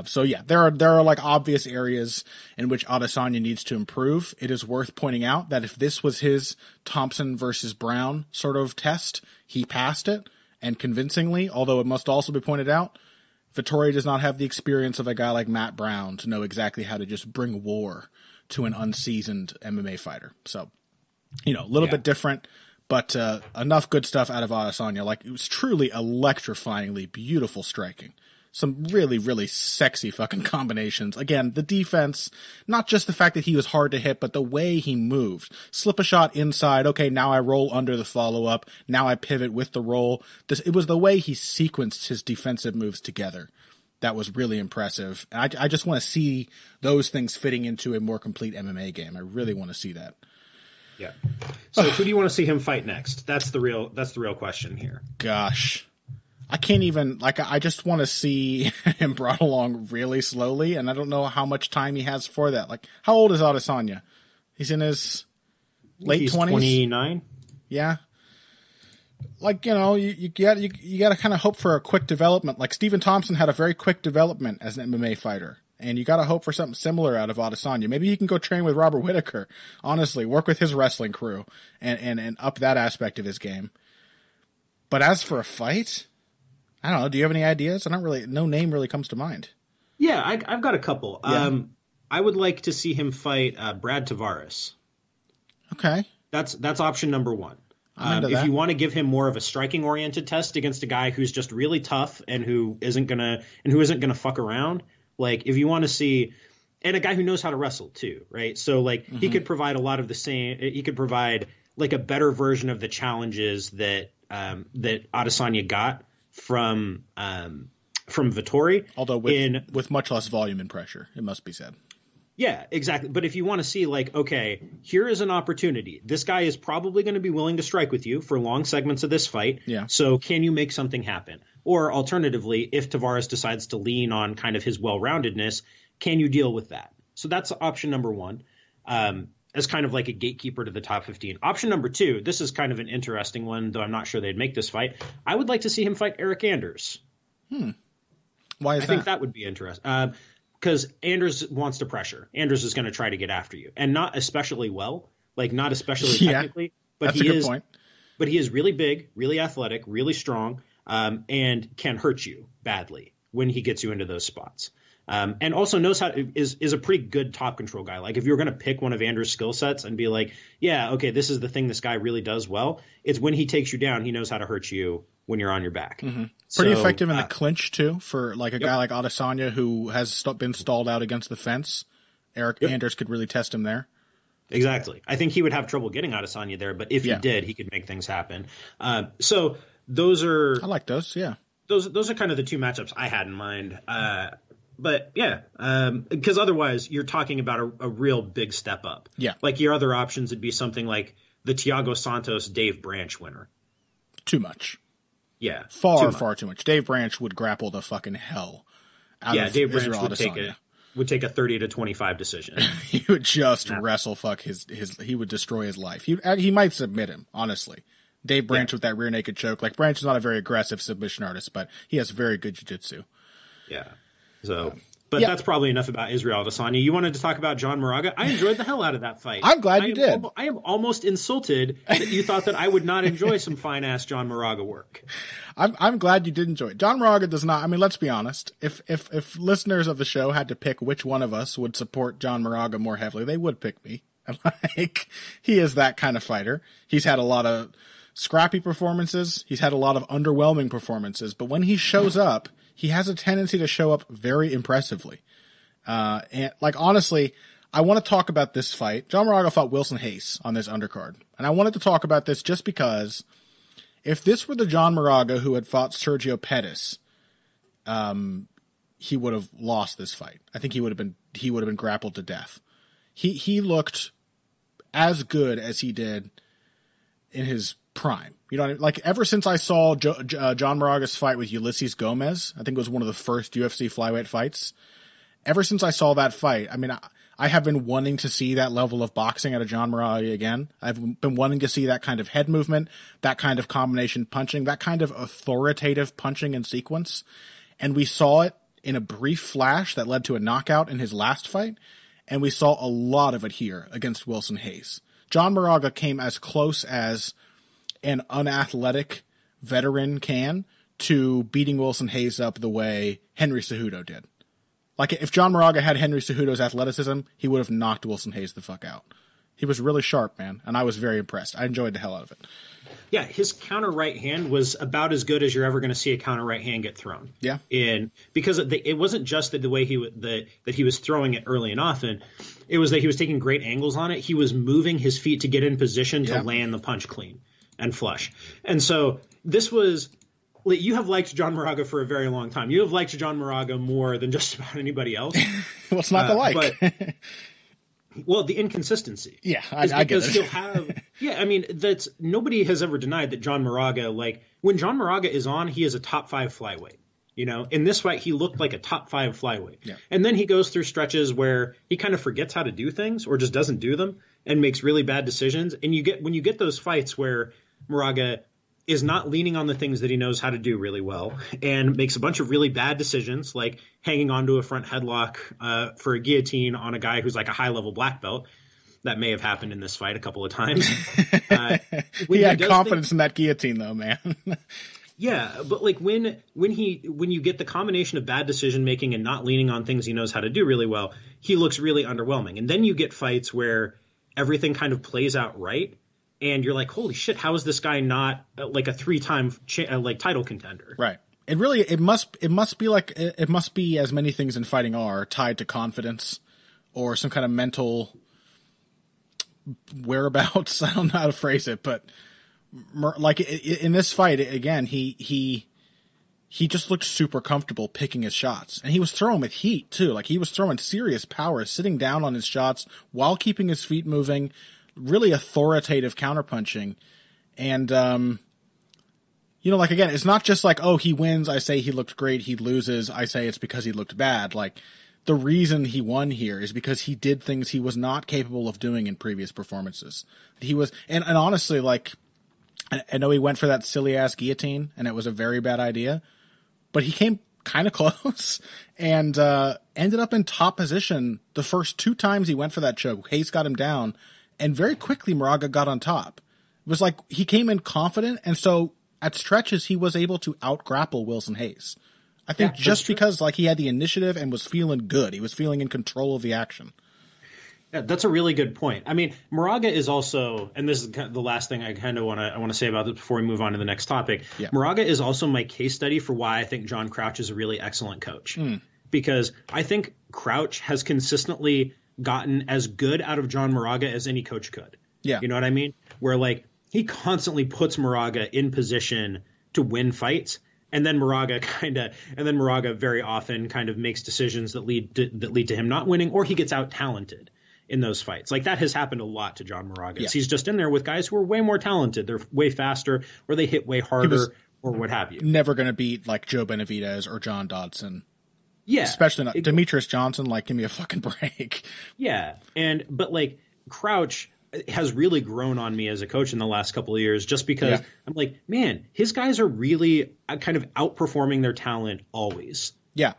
So yeah, there are like obvious areas in which Adesanya needs to improve. It is worth pointing out that if this was his Thompson versus Brown sort of test, he passed it, and convincingly, although it must also be pointed out, Vettori does not have the experience of a guy like Matt Brown to know exactly how to just bring war to an unseasoned MMA fighter. So, you know, a little bit different, but enough good stuff out of Adesanya. Like, it was truly electrifyingly beautiful striking. Some really, really sexy fucking combinations. Again, the defense, not just the fact that he was hard to hit, but the way he moved. Slip a shot inside. Okay, now I roll under the follow-up. Now I pivot with the roll. It was the way he sequenced his defensive moves together that was really impressive. And I just want to see those things fitting into a more complete MMA game. I really want to see that. Yeah. So who do you want to see him fight next? That's the real question here. Gosh. I can't even, like, I just want to see him brought along really slowly, and I don't know how much time he has for that. Like, how old is Adesanya? He's in his late 20s? 29. Yeah. Like, you know, you got to kind of hope for a quick development. Like, Stephen Thompson had a very quick development as an MMA fighter, and you got to hope for something similar out of Adesanya. Maybe he can go train with Robert Whittaker, honestly, work with his wrestling crew, and up that aspect of his game. But as for a fight, I don't know. Do you have any ideas? No name really comes to mind. Yeah, I've got a couple. Yeah. I would like to see him fight Brad Tavares. Okay. That's option number one. If you want to give him more of a striking oriented test against a guy who's just really tough and who isn't gonna fuck around, like if you want to see, and a guy who knows how to wrestle too, right? So like he could provide a lot of the same. He could provide like a better version of the challenges that Adesanya got from Vettori, although with much less volume and pressure, it must be said. Yeah, exactly. But if you want to see, like, okay, here is an opportunity. This guy is probably going to be willing to strike with you for long segments of this fight. Yeah. So can you make something happen? Or alternatively, if Tavares decides to lean on kind of his well-roundedness, can you deal with that? So that's option number one, as kind of like a gatekeeper to the top 15. Option number two, this is kind of an interesting one, though I'm not sure they'd make this fight. I would like to see him fight Erik Anders. Why is that? I think that would be interesting. Because Anders wants to pressure. Anders is going to try to get after you. And not especially well, like not especially technically, But That's a good point. But he is really big, really athletic, really strong, and can hurt you badly when he gets you into those spots. And also knows is a pretty good top control guy. Like if you're going to pick one of Anders' skill sets and be like, yeah, okay, this is the thing this guy really does well. It's when he takes you down, he knows how to hurt you when you're on your back. Mm-hmm. Pretty effective in the clinch too, for like a guy like Adesanya who has been stalled out against the fence. Erik Anders could really test him there. Exactly. I think he would have trouble getting Adesanya there, but if he did, he could make things happen. So those are... I like those, yeah. Those are kind of the two matchups I had in mind. But yeah, because otherwise you're talking about a real big step up. Yeah. Like your other options would be something like the Thiago Santos Dave Branch winner. Too much. Yeah. Far too much. Dave Branch would grapple the fucking hell out of Dave Branch Adesanya. would take a 30-25 decision. He would just wrestle fuck his he would destroy his life. He might submit him, honestly. Dave Branch with that rear naked choke. Like Branch is not a very aggressive submission artist, but he has very good jiu-jitsu. Yeah. So, but that's probably enough about Israel Adesanya. You wanted to talk about John Moraga. I enjoyed the hell out of that fight. I'm glad you did. I am almost insulted that you thought that I would not enjoy some fine ass John Moraga work. I'm glad you did enjoy it. John Moraga does not. I mean, let's be honest. If listeners of the show had to pick which one of us would support John Moraga more heavily, they would pick me. Like, he is that kind of fighter. He's had a lot of scrappy performances. He's had a lot of underwhelming performances. But when he shows up, he has a tendency to show up very impressively. And like, honestly, I want to talk about this fight. John Moraga fought Wilson Hayes on this undercard. And I wanted to talk about this just because if this were the John Moraga who had fought Sergio Pettis, he would have lost this fight. I think he would have been grappled to death. He looked as good as he did in his prime. You know, like ever since I saw John Moraga's fight with Ulysses Gomez, I think it was one of the first UFC flyweight fights. Ever since I saw that fight, I mean, I have been wanting to see that level of boxing out of John Moraga again. I've been wanting to see that kind of head movement, that kind of combination punching, that kind of authoritative punching in sequence. And we saw it in a brief flash that led to a knockout in his last fight. And we saw a lot of it here against Wilson Hayes. John Moraga came as close as an unathletic veteran can to beating Wilson Hayes up the way Henry Cejudo did. Like, if John Moraga had Henry Cejudo's athleticism, he would have knocked Wilson Hayes the fuck out. He was really sharp, man, and I was very impressed. I enjoyed the hell out of it. Yeah, his counter right hand was about as good as you're ever going to see a counter right hand get thrown. Yeah, because it wasn't just the way that he was throwing it early and often. It was that he was taking great angles on it. He was moving his feet to get in position to land the punch clean and flush. And so this was. You have liked John Moraga for a very long time. You have liked John Moraga more than just about anybody else. Well, it's not the like. Well, the inconsistency. Yeah, I get it. He'll have. Yeah, I mean, that's nobody has ever denied that John Moraga, like when John Moraga is on, he is a top 5 flyweight. You know, in this fight, he looked like a top 5 flyweight. Yeah. And then he goes through stretches where he kind of forgets how to do things or just doesn't do them and makes really bad decisions. And when you get those fights where Moraga is not leaning on the things that he knows how to do really well and makes a bunch of really bad decisions, like hanging onto a front headlock for a guillotine on a guy who's like a high-level black belt. That may have happened in this fight a couple of times. He had confidence in that guillotine, though, man. Yeah, but like when you get the combination of bad decision making and not leaning on things he knows how to do really well, he looks really underwhelming. And then you get fights where everything kind of plays out right. And you're like, holy shit, how is this guy not like a 3-time like title contender? Right. It must be as many things in fighting are tied to confidence or some kind of mental whereabouts. I don't know how to phrase it, but like in this fight again, he just looked super comfortable picking his shots, and he was throwing with heat too. Like he was throwing serious power, sitting down on his shots while keeping his feet moving. Really authoritative counterpunching. And, you know, like, again, it's not just like, oh, he wins, I say he looked great, he loses, I say it's because he looked bad. Like, the reason he won here is because he did things he was not capable of doing in previous performances. He was, and honestly, like, I know he went for that silly-ass guillotine, and it was a very bad idea, but he came kind of close and ended up in top position the first 2 times he went for that choke. Hayes got him down. And very quickly, Moraga got on top. was like he came in confident, and so at stretches he was able to out-grapple Wilson Hayes. I think just because like he had the initiative and was feeling good. He was feeling in control of the action. Yeah, that's a really good point. I mean, Moraga is also, and this is the last thing I kind of want to say about this before we move on to the next topic. Yeah. Moraga is also my case study for why I think John Crouch is a really excellent coach. Because I think Crouch has consistently gotten as good out of John Moraga as any coach could. Yeah. You know what I mean? Where like he constantly puts Moraga in position to win fights. And then Moraga very often kind of makes decisions that lead to him not winning, or he gets out talented in those fights. Like that has happened a lot to John Moraga. Yeah. He's just in there with guys who are way more talented. They're way faster, or they hit way harder, or what have you. Never going to beat like Joe Benavidez or John Dodson. Yeah. Especially not Demetrius Johnson. Like, give me a fucking break. Yeah. But like Crouch has really grown on me as a coach in the last couple of years, just because I'm like, man, his guys are really kind of outperforming their talent always. Yeah,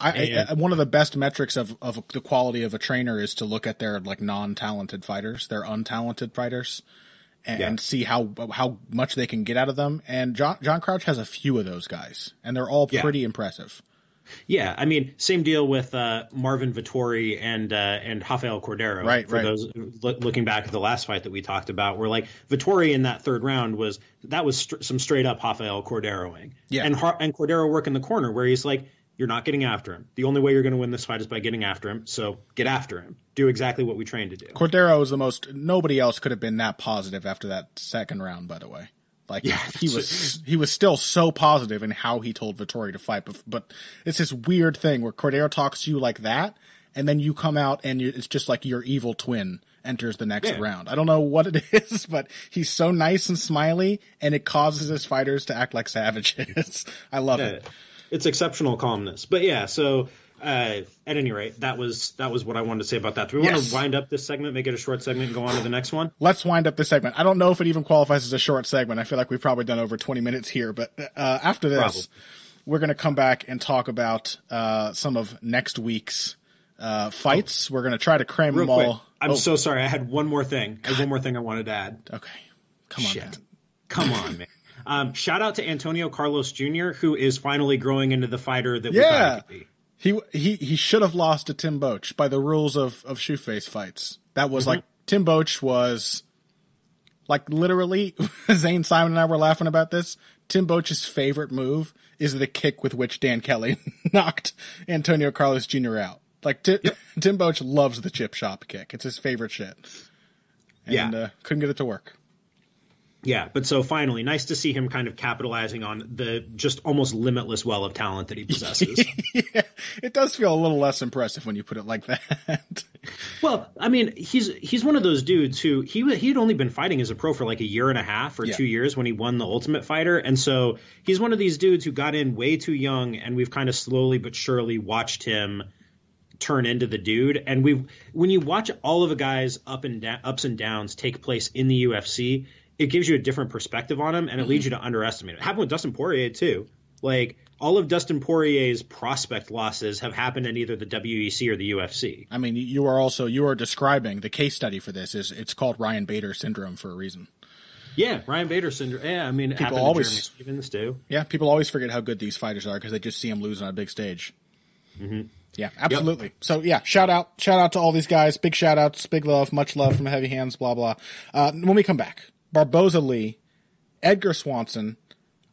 one of the best metrics of the quality of a trainer is to look at their like non-talented fighters, their untalented fighters, and see how much they can get out of them. And John Crouch has a few of those guys, and they're all pretty impressive. Yeah, I mean, same deal with Marvin Vettori and Rafael Cordero. Right. Those looking back at the last fight that we talked about, where like Vettori in that third round was some straight up Rafael Corderoing. Yeah, and Cordero work in the corner where he's like, you're not getting after him. The only way you're going to win this fight is by getting after him. So get after him. Do exactly what we trained to do. Cordero is the most. Nobody else could have been that positive after that second round. By the way, like he was still so positive in how he told Vettori to fight. But it's this weird thing where Cordero talks to you like that, and then you come out and it's just like your evil twin enters the next round. I don't know what it is, but he's so nice and smiley, and it causes his fighters to act like savages. I love it. It's exceptional calmness. But yeah, so at any rate, that was what I wanted to say about that. Do we want to wind up this segment, make it a short segment, and go on to the next one? Let's wind up this segment. I don't know if it even qualifies as a short segment. I feel like we've probably done over 20 minutes here. But after this, we're going to come back and talk about some of next week's fights. We're going to try to cram them all. Quick. I'm so sorry. I had one more thing. I wanted to add. Okay. Come on, man. Come on, man. Shout out to Antonio Carlos Jr., who is finally growing into the fighter that we thought he could be. He should have lost to Tim Boetsch by the rules of shoe-face fights. That was like, Tim Boetsch was, like, literally, Zane Simon and I were laughing about this. Tim Boetsch's favorite move is the kick with which Dan Kelly knocked Antonio Carlos Jr. out. Like, Tim Boetsch loves the chip shop kick. It's his favorite shit. And couldn't get it to work. Yeah, but so finally, nice to see him kind of capitalizing on the just almost limitless well of talent that he possesses. Yeah, it does feel a little less impressive when you put it like that. Well, I mean, he's one of those dudes who he had only been fighting as a pro for like a year and a half or 2 years when he won the Ultimate Fighter, and so he's one of these dudes who got in way too young, and we've kind of slowly but surely watched him turn into the dude. And when you watch all of a guy's ups and downs take place in the UFC, it gives you a different perspective on him, and it leads you to underestimate it. It happened with Dustin Poirier, too. Like, all of Dustin Poirier's prospect losses have happened in either the WEC or the UFC. I mean, you are describing the case study for this. It's called Ryan Bader syndrome for a reason. Yeah, Ryan Bader syndrome. Yeah, I mean, it happened to Jeremy Stevens, too. Yeah, people always forget how good these fighters are because they just see them lose on a big stage. Mm-hmm. Yeah, absolutely. Yep. So, yeah, shout out to all these guys. Big shout-outs, big love, much love from Heavy Hands, blah, blah. When we come back, Barboza Lee, Edgar Swanson,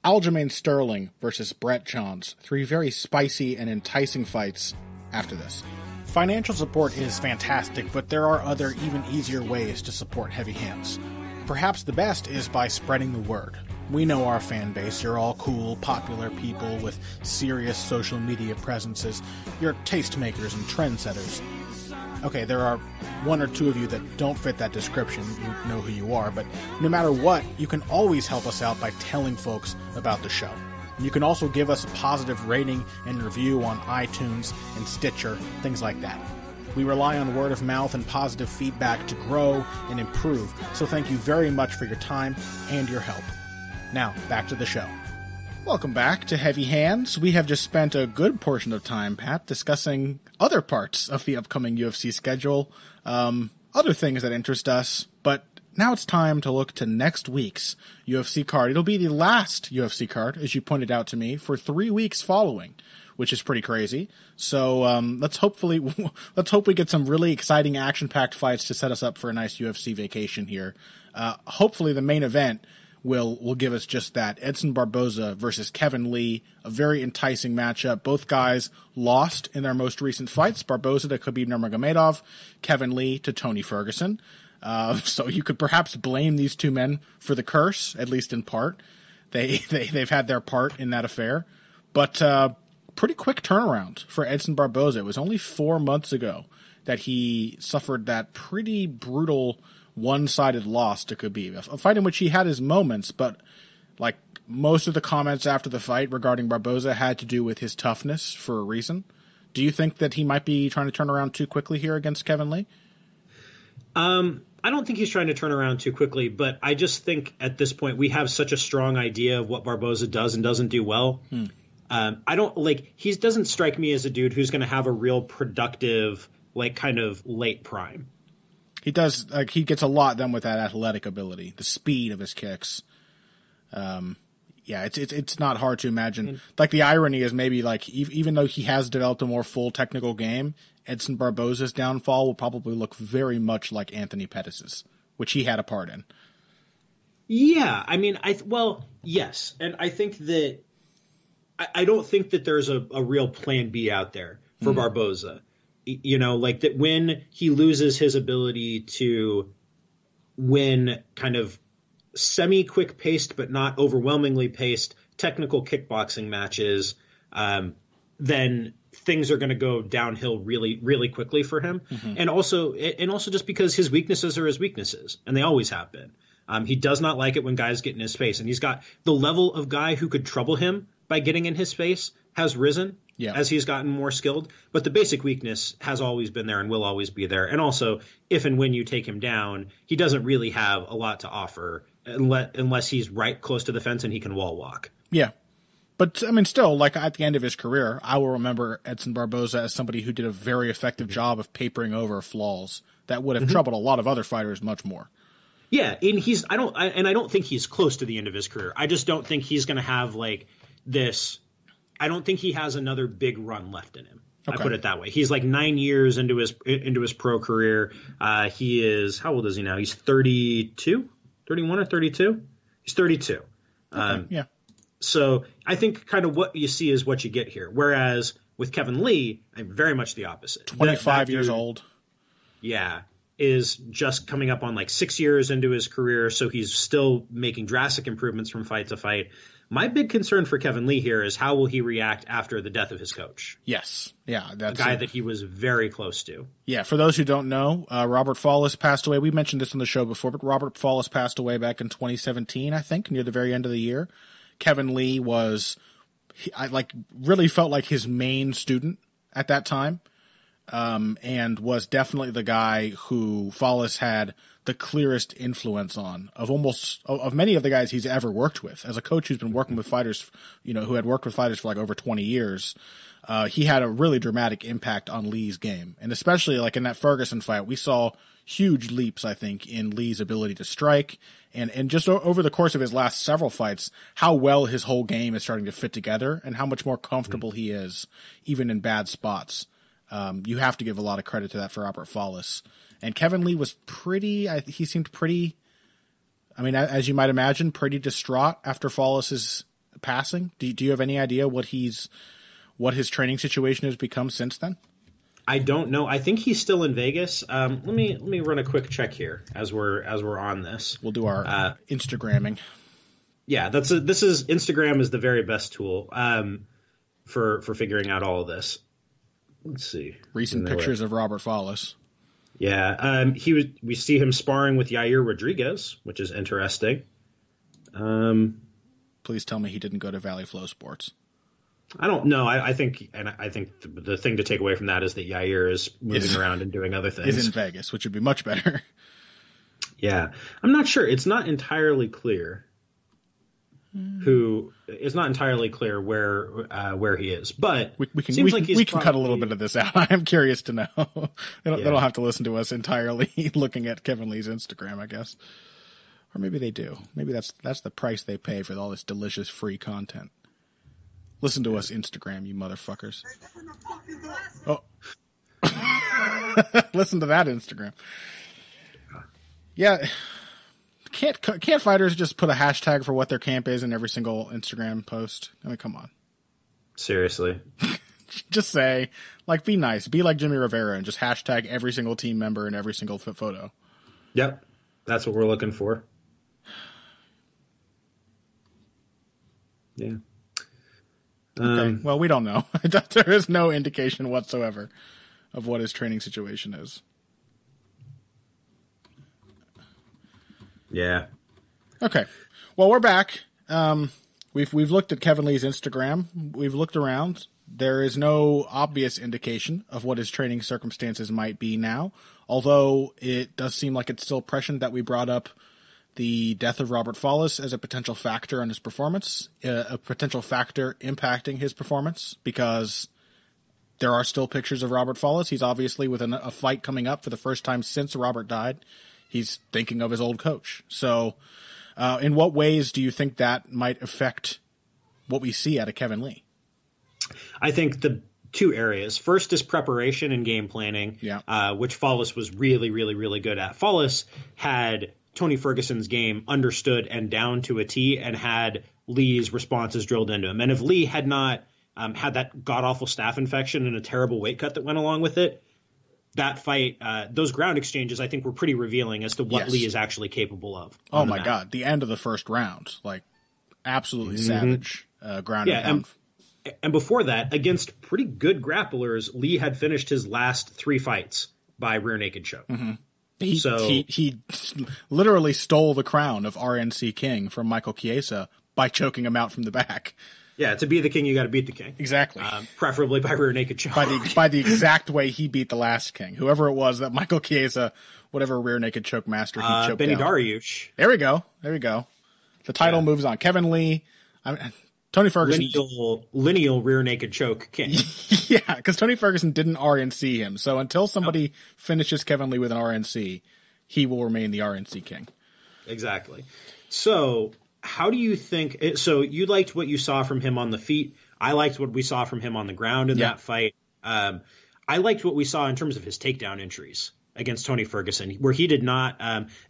Aljamain Sterling versus Brett Johns. 3 very spicy and enticing fights after this. Financial support is fantastic, but there are other, even easier ways to support Heavy Hands. Perhaps the best is by spreading the word. We know our fan base. You're all cool, popular people with serious social media presences. You're tastemakers and trendsetters. Okay, there are 1 or 2 of you that don't fit that description. You know who you are, but no matter what, you can always help us out by telling folks about the show. You can also give us a positive rating and review on iTunes and Stitcher, things like that. We rely on word of mouth and positive feedback to grow and improve, so thank you very much for your time and your help. Now, back to the show. Welcome back to Heavy Hands. We have just spent a good portion of time, Pat, discussing other parts of the upcoming UFC schedule, other things that interest us, but now it's time to look to next week's UFC card. It'll be the last UFC card, as you pointed out to me, for 3 weeks following, which is pretty crazy. So let's hope we get some really exciting action-packed fights to set us up for a nice UFC vacation here. Hopefully the main event will give us just that. Edson Barboza versus Kevin Lee, a very enticing matchup. Both guys lost in their most recent fights. Barboza to Khabib Nurmagomedov, Kevin Lee to Tony Ferguson. So you could perhaps blame these two men for the curse, at least in part. They've had their part in that affair. But pretty quick turnaround for Edson Barboza. It was only 4 months ago that he suffered that pretty brutal one-sided loss to Khabib. A fight in which he had his moments, but like most of the comments after the fight regarding Barboza had to do with his toughness for a reason. Do you think that he might be trying to turn around too quickly here against Kevin Lee? I don't think he's trying to turn around too quickly, but I just think at this point we have such a strong idea of what Barboza does and doesn't do well. He doesn't strike me as a dude who's going to have a real productive, kind of late prime. He does, he gets a lot done with that athletic ability, the speed of his kicks. It's not hard to imagine. The irony is maybe even though he has developed a more full technical game, Edson Barboza's downfall will probably look very much like Anthony Pettis's, which he had a part in. Yeah, I mean, yes, and I think that I don't think that there's a real plan B out there for Barboza. That when he loses his ability to win kind of semi-quick paced but not overwhelmingly paced technical kickboxing matches, then things are going to go downhill really, really quickly for him. And also just because his weaknesses are his weaknesses, and they always have been. He does not like it when guys get in his face, and he's got the level of guy who could trouble him by getting in his face has risen as he's gotten more skilled. But the basic weakness has always been there and will always be there. And also, if and when you take him down, he doesn't really have a lot to offer unless he's right close to the fence and he can wall walk. Yeah. But, I mean, still, at the end of his career, I will remember Edson Barboza as somebody who did a very effective job of papering over flaws that would have troubled a lot of other fighters much more. Yeah, and I don't think he's close to the end of his career. I just don't think he's going to have this. I don't think he has another big run left in him. Okay. I put it that way. He's 9 years into his pro career. He is, how old is he now? He's 32, 31 or 32. He's 32. Okay. Yeah. So I think kind of what you see is what you get here. Whereas with Kevin Lee, I'm very much the opposite. 25 years old. Yeah. Is just coming up on 6 years into his career. So he's still making drastic improvements from fight to fight. My big concern for Kevin Lee here is how will he react after the death of his coach? Yes. Yeah. That's a guy that he was very close to. Yeah. For those who don't know, Robert Follis passed away. We mentioned this on the show before, but Robert Follis passed away back in 2017, I think, near the very end of the year. Kevin Lee really felt like his main student at that time. And was definitely the guy who Follis had the clearest influence on of many of the guys he's ever worked with. As a coach who's been working with fighters, who had worked with fighters for over 20 years, he had a really dramatic impact on Lee's game. And especially in that Ferguson fight, we saw huge leaps, I think, in Lee's ability to strike and just over the course of his last several fights, how well his whole game is starting to fit together and how much more comfortable he is, even in bad spots. You have to give a lot of credit to that for Robert Follis. And Kevin Lee was he seemed pretty, as you might imagine, pretty distraught after Follis's passing. Do you have any idea what his training situation has become since then? I don't know. I think he's still in Vegas. Let me run a quick check here as we're on this. We'll do our Instagramming. Yeah, Instagram is the very best tool for figuring out all of this. Let's see. Recent pictures of Robert Follis. Yeah, we see him sparring with Yair Rodriguez, which is interesting. Please tell me he didn't go to Valley Flow Sports. I don't know. I think the thing to take away from that is that Yair is moving around and doing other things. Is in Vegas, which would be much better. Yeah, I'm not sure. It's not entirely clear. who is not entirely clear where he is. But we can cut a little bit of this out. I'm curious to know. They don't have to listen to us entirely looking at Kevin Lee's Instagram, I guess. Or maybe they do. Maybe that's the price they pay for all this delicious free content. Listen to us, Instagram, you motherfuckers. Oh. Listen to that, Instagram. Yeah. Can't fighters just put a hashtag for what their camp is in every single Instagram post? I mean, come on. Seriously. Just say, like, be nice. Be like Jimmy Rivera and just hashtag every single team member in every single photo. Yep. That's what we're looking for. Yeah. Okay. Well, we don't know. There is no indication whatsoever of what his training situation is. Yeah. Okay. Well, we're back. We've looked at Kevin Lee's Instagram. We've looked around. There is no obvious indication of what his training circumstances might be now, although it does seem like it's still prescient that we brought up the death of Robert Follis as a potential factor in his performance, a potential factor impacting his performance, because there are still pictures of Robert Follis. He's obviously with a fight coming up for the first time since Robert died. He's thinking of his old coach. So in what ways do you think that might affect what we see out of Kevin Lee? I think the two areas. First is preparation and game planning, which Follis was really, really, really good at. Follis had Tony Ferguson's game understood and down to a T and had Lee's responses drilled into him. And if Lee had not had that god-awful staph infection and a terrible weight cut that went along with it, that fight, those ground exchanges, I think, were pretty revealing as to what Lee is actually capable of. Oh, my God. The end of the first round, like, absolutely savage ground and pound. And before that, against pretty good grapplers, Lee had finished his last 3 fights by rear naked choke. Mm-hmm. He literally stole the crown of RNC King from Michael Chiesa by choking him out from the back. Yeah, to be the king, you got to beat the king. Exactly. Preferably by rear naked choke. By the exact way he beat the last king. Whoever it was that Michael Chiesa, whatever rear naked choke master he choked Benny out. Dariush. There we go. The title moves on. Kevin Lee, Tony Ferguson. Lineal rear naked choke king. Yeah, because Tony Ferguson didn't RNC him. So until somebody finishes Kevin Lee with an RNC, he will remain the RNC king. Exactly. So how do you think – so you liked what you saw from him on the feet. I liked what we saw from him on the ground in that fight. I liked what we saw in terms of his takedown entries against Tony Ferguson, where he did not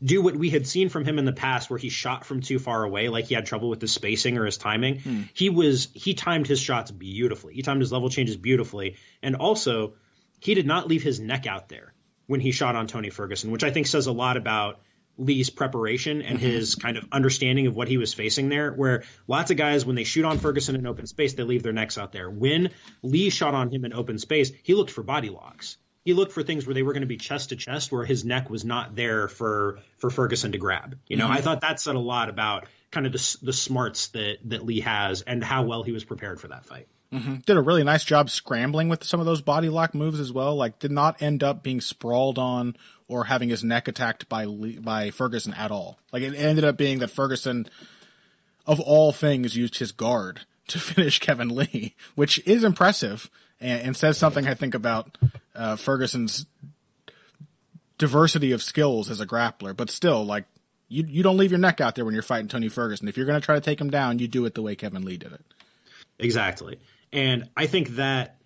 do what we had seen from him in the past, where he shot from too far away, like he had trouble with his spacing or his timing. He timed his shots beautifully. He timed his level changes beautifully. And also, he did not leave his neck out there when he shot on Tony Ferguson, which I think says a lot about Lee's preparation and his kind of understanding of what he was facing there, where lots of guys, when they shoot on Ferguson in open space, they leave their necks out there. When Lee shot on him in open space, he looked for body locks. He looked for things where they were going to be chest to chest, where his neck was not there for Ferguson to grab. You know, I thought that said a lot about kind of the smarts that Lee has and how well he was prepared for that fight. Did a really nice job scrambling with some of those body lock moves as well. Like, did not end up being sprawled on or having his neck attacked by Ferguson at all. Like, it ended up being that Ferguson, of all things, used his guard to finish Kevin Lee, which is impressive and says something, I think, about Ferguson's diversity of skills as a grappler. But still, like, you don't leave your neck out there when you're fighting Tony Ferguson. If you're going to try to take him down, you do it the way Kevin Lee did it. Exactly. And I think that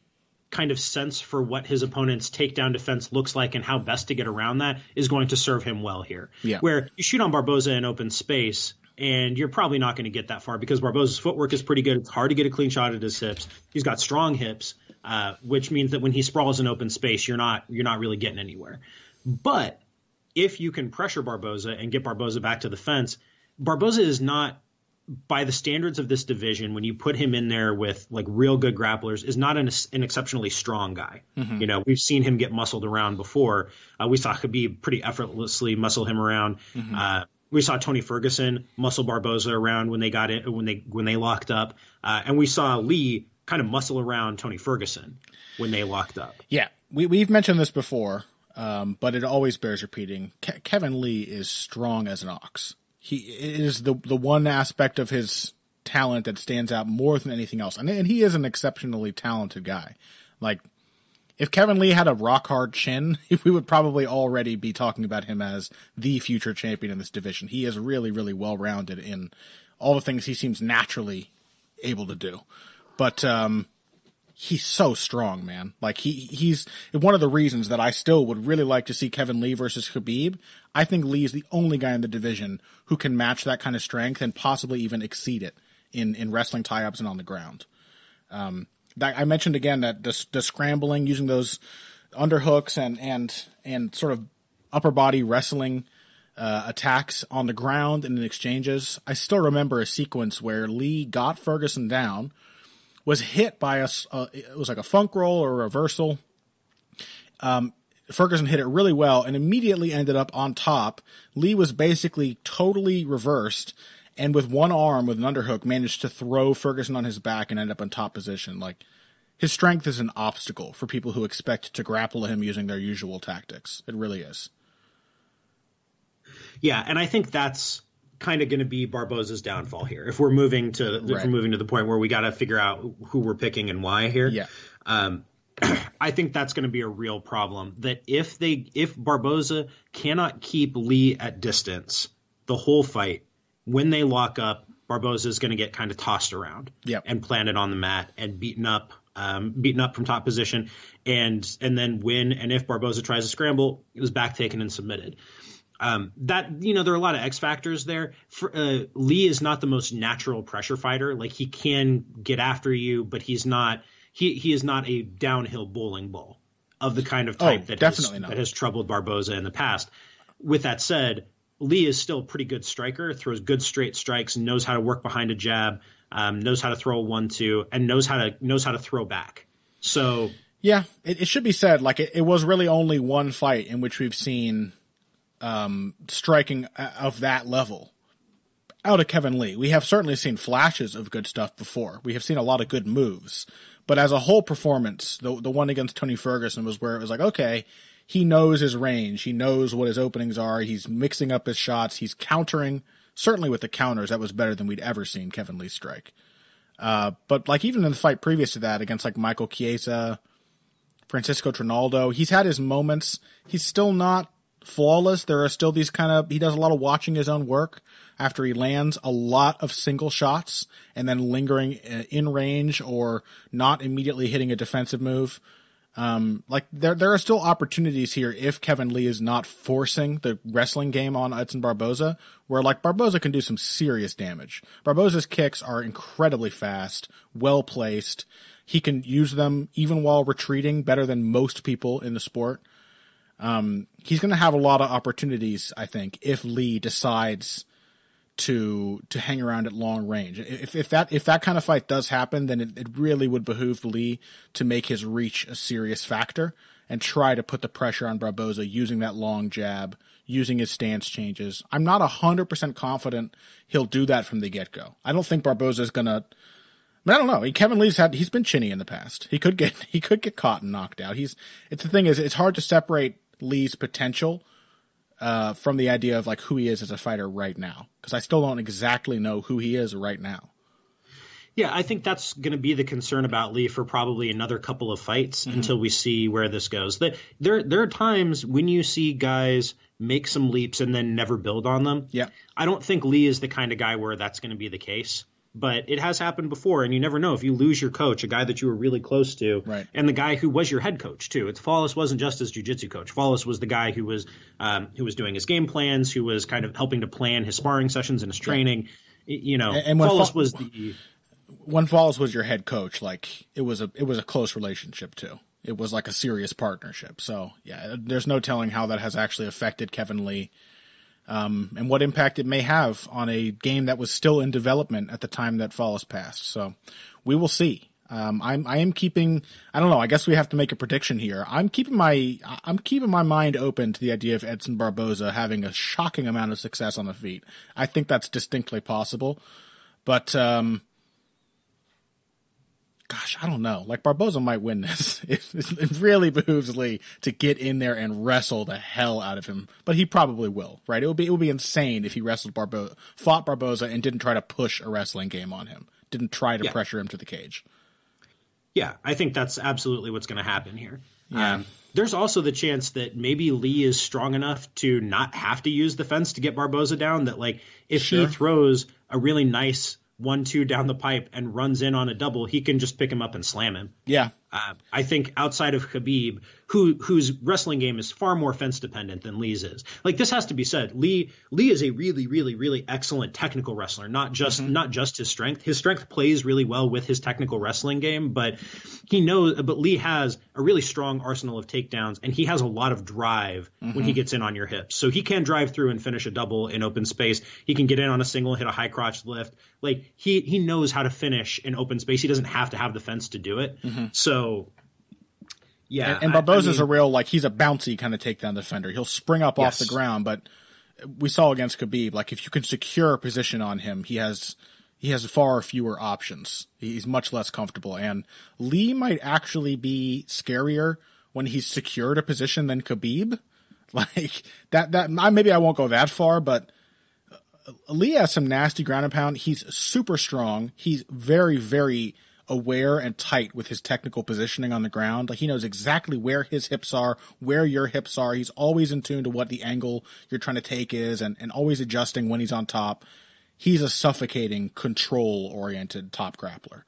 kind of sense for what his opponent's takedown defense looks like and how best to get around that is going to serve him well here. Yeah. Where you shoot on Barboza in open space, and you're probably not going to get that far because Barboza's footwork is pretty good. It's hard to get a clean shot at his hips. He's got strong hips, which means that when he sprawls in open space, you're not really getting anywhere. But if you can pressure Barboza and get Barboza back to the fence, Barboza is not, by the standards of this division, when you put him in there with like real good grapplers, is not an exceptionally strong guy. You know, we've seen him get muscled around before. We saw Khabib pretty effortlessly muscle him around. We saw Tony Ferguson muscle Barboza around when they got it, when they locked up. And we saw Lee kind of muscle around Tony Ferguson when they locked up. Yeah, we've mentioned this before, but it always bears repeating. Kevin Lee is strong as an ox. He is the one aspect of his talent that stands out more than anything else. And he is an exceptionally talented guy. Like, if Kevin Lee had a rock-hard chin, we would probably already be talking about him as the future champion in this division. He is really, really well-rounded in all the things he seems naturally able to do. But he's so strong, man. Like, he's one of the reasons that I still would really like to see Kevin Lee versus Khabib. I think Lee is the only guy in the division who can match that kind of strength and possibly even exceed it in wrestling tie-ups and on the ground. I mentioned again that the scrambling, using those underhooks and sort of upper body wrestling attacks on the ground and in exchanges. I still remember a sequence where Lee got Ferguson down, was hit by it was like a funk roll or a reversal. Ferguson hit it really well and immediately ended up on top. Lee was basically totally reversed, and with one arm, with an underhook, managed to throw Ferguson on his back and end up in top position. Like, his strength is an obstacle for people who expect to grapple him using their usual tactics. It really is. Yeah, and I think that's kind of going to be Barboza's downfall here. If we're moving to the point where we got to figure out who we're picking and why here. Yeah. I think that's going to be a real problem. That if Barboza cannot keep Lee at distance the whole fight, when they lock up, Barboza is going to get kind of tossed around and planted on the mat and beaten up from top position, and then when and if Barboza tries to scramble, it was back taken and submitted. There are a lot of X factors there. Lee is not the most natural pressure fighter. Like, he can get after you, but he's not. He is not a downhill bowling ball of the kind of type that has troubled Barboza in the past. With that said, Lee is still a pretty good striker, throws good straight strikes, knows how to work behind a jab, knows how to throw a 1-2, and knows how to throw back. So yeah, it should be said, like, it was really only one fight in which we've seen striking of that level out of Kevin Lee. We have certainly seen flashes of good stuff before. We have seen a lot of good moves, but as a whole performance, the one against Tony Ferguson was where it was like, okay, he knows his range. He knows what his openings are. He's mixing up his shots. He's countering. Certainly with the counters, that was better than we'd ever seen Kevin Lee strike. But like, even in the fight previous to that against like Michael Chiesa, Francisco Trinaldo, he's had his moments. He's still not flawless. There are still these he does a lot of watching his own work after he lands a lot of single shots and then lingering in range or not immediately hitting a defensive move. There are still opportunities here if Kevin Lee is not forcing the wrestling game on Edson Barboza, where like Barboza can do some serious damage. Barboza's kicks are incredibly fast, well placed. He can use them even while retreating better than most people in the sport. He's going to have a lot of opportunities, I think, if Lee decides to hang around at long range. If that kind of fight does happen, then it really would behoove Lee to make his reach a serious factor and try to put the pressure on Barboza using that long jab, using his stance changes. I'm not 100% confident he'll do that from the get-go. I don't think Barboza's going to. I don't know. Kevin Lee's he's been chinny in the past. He could get caught and knocked out. It's hard to separate Lee's potential from the idea of like who he is as a fighter right now, because I still don't exactly know who he is right now. Yeah, I think that's going to be the concern about Lee for probably another couple of fights until we see where this goes. There are times when you see guys make some leaps and then never build on them. Yeah, I don't think Lee is the kind of guy where that's going to be the case. But it has happened before, and you never know if you lose your coach, a guy that you were really close to, right, and the guy who was your head coach too. Flawless wasn't just his jiu-jitsu coach. Flawless was the guy who was doing his game plans, who was kind of helping to plan his sparring sessions and his training. You know, and Flawless was when Flawless was your head coach, like it was a close relationship too. It was like a serious partnership. So yeah, there's no telling how that has actually affected Kevin Lee. And what impact it may have on a game that was still in development at the time that Flawless passed. So we will see. I am keeping, I don't know, I guess we have to make a prediction here. I'm keeping my mind open to the idea of Edson Barboza having a shocking amount of success on the feet. I think that's distinctly possible, but, gosh, I don't know. Like, Barboza might win this. It really behooves Lee to get in there and wrestle the hell out of him. But he probably will, right? It would be insane if he fought Barboza and didn't try to push a wrestling game on him. Didn't try to pressure him to the cage. Yeah, I think that's absolutely what's going to happen here. Yeah. There's also the chance that maybe Lee is strong enough to not have to use the fence to get Barboza down, that like if he throws a really nice 1-2 down the pipe and runs in on a double, he can just pick him up and slam him. Yeah. I think outside of Khabib, whose wrestling game is far more fence dependent than Lee's is. Like, this has to be said. Lee is a really, really, really excellent technical wrestler, not just his strength. His strength plays really well with his technical wrestling game, but Lee has a really strong arsenal of takedowns, and he has a lot of drive when he gets in on your hips. So he can drive through and finish a double in open space. He can get in on a single, hit a high crotch lift. Like, he knows how to finish in open space. He doesn't have to have the fence to do it. So, yeah. And Barboza's a real, like, he's a bouncy kind of takedown defender. He'll spring up off the ground, but we saw against Khabib, like, if you can secure a position on him, he has far fewer options. He's much less comfortable. And Lee might actually be scarier when he's secured a position than Khabib. Like, maybe I won't go that far, but Lee has some nasty ground and pound. He's super strong. He's very, very aware and tight with his technical positioning on the ground. Like, he knows exactly where his hips are, where your hips are. He's always in tune to what the angle you're trying to take is, and always adjusting when he's on top. He's a suffocating, control-oriented top grappler.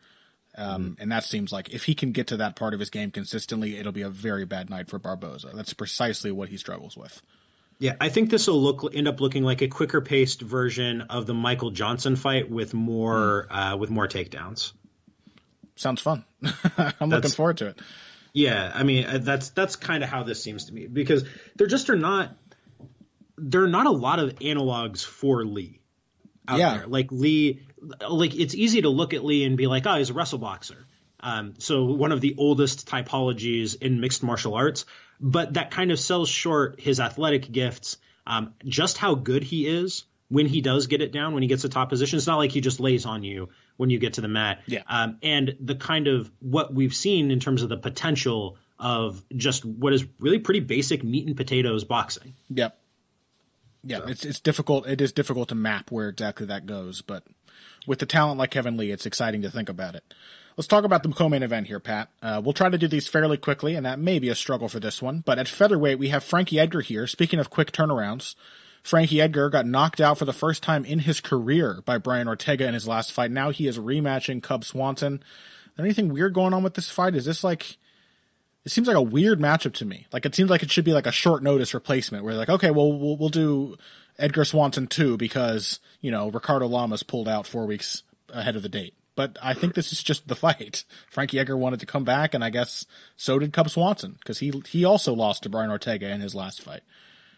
And that seems like if he can get to that part of his game consistently, it'll be a very bad night for Barboza. That's precisely what he struggles with. Yeah, I think this will end up looking like a quicker-paced version of the Michael Johnson fight with more takedowns. Sounds fun. I'm looking forward to it. Yeah, I mean, that's kind of how this seems to me, because there are not a lot of analogs for Lee out there. Like, Lee, like, it's easy to look at Lee and be like, oh, he's a wrestle boxer. So one of the oldest typologies in mixed martial arts, but that kind of sells short his athletic gifts, just how good he is when he does get it down, when he gets a top position. It's not like he just lays on you when you get to the mat. Yeah. And the kind of what we've seen in terms of the potential of just what is really pretty basic meat and potatoes boxing. Yep. Yeah, so. It's difficult. It is difficult to map where exactly that goes, but with the talent like Kevin Lee, it's exciting to think about it. Let's talk about the co-main event here, Pat. We'll try to do these fairly quickly, and that may be a struggle for this one. But at featherweight, we have Frankie Edgar here. Speaking of quick turnarounds, Frankie Edgar got knocked out for the first time in his career by Brian Ortega in his last fight. Now he is rematching Cub Swanson. Is there anything weird going on with this fight? Is this like... It seems like a weird matchup to me. Like, it seems like it should be like a short notice replacement where they're like, okay, well, we'll do Edgar Swanson 2 because, Ricardo Lamas pulled out 4 weeks ahead of the date. But I think this is just the fight. Frankie Edgar wanted to come back, and I guess so did Cub Swanson, because he also lost to Brian Ortega in his last fight.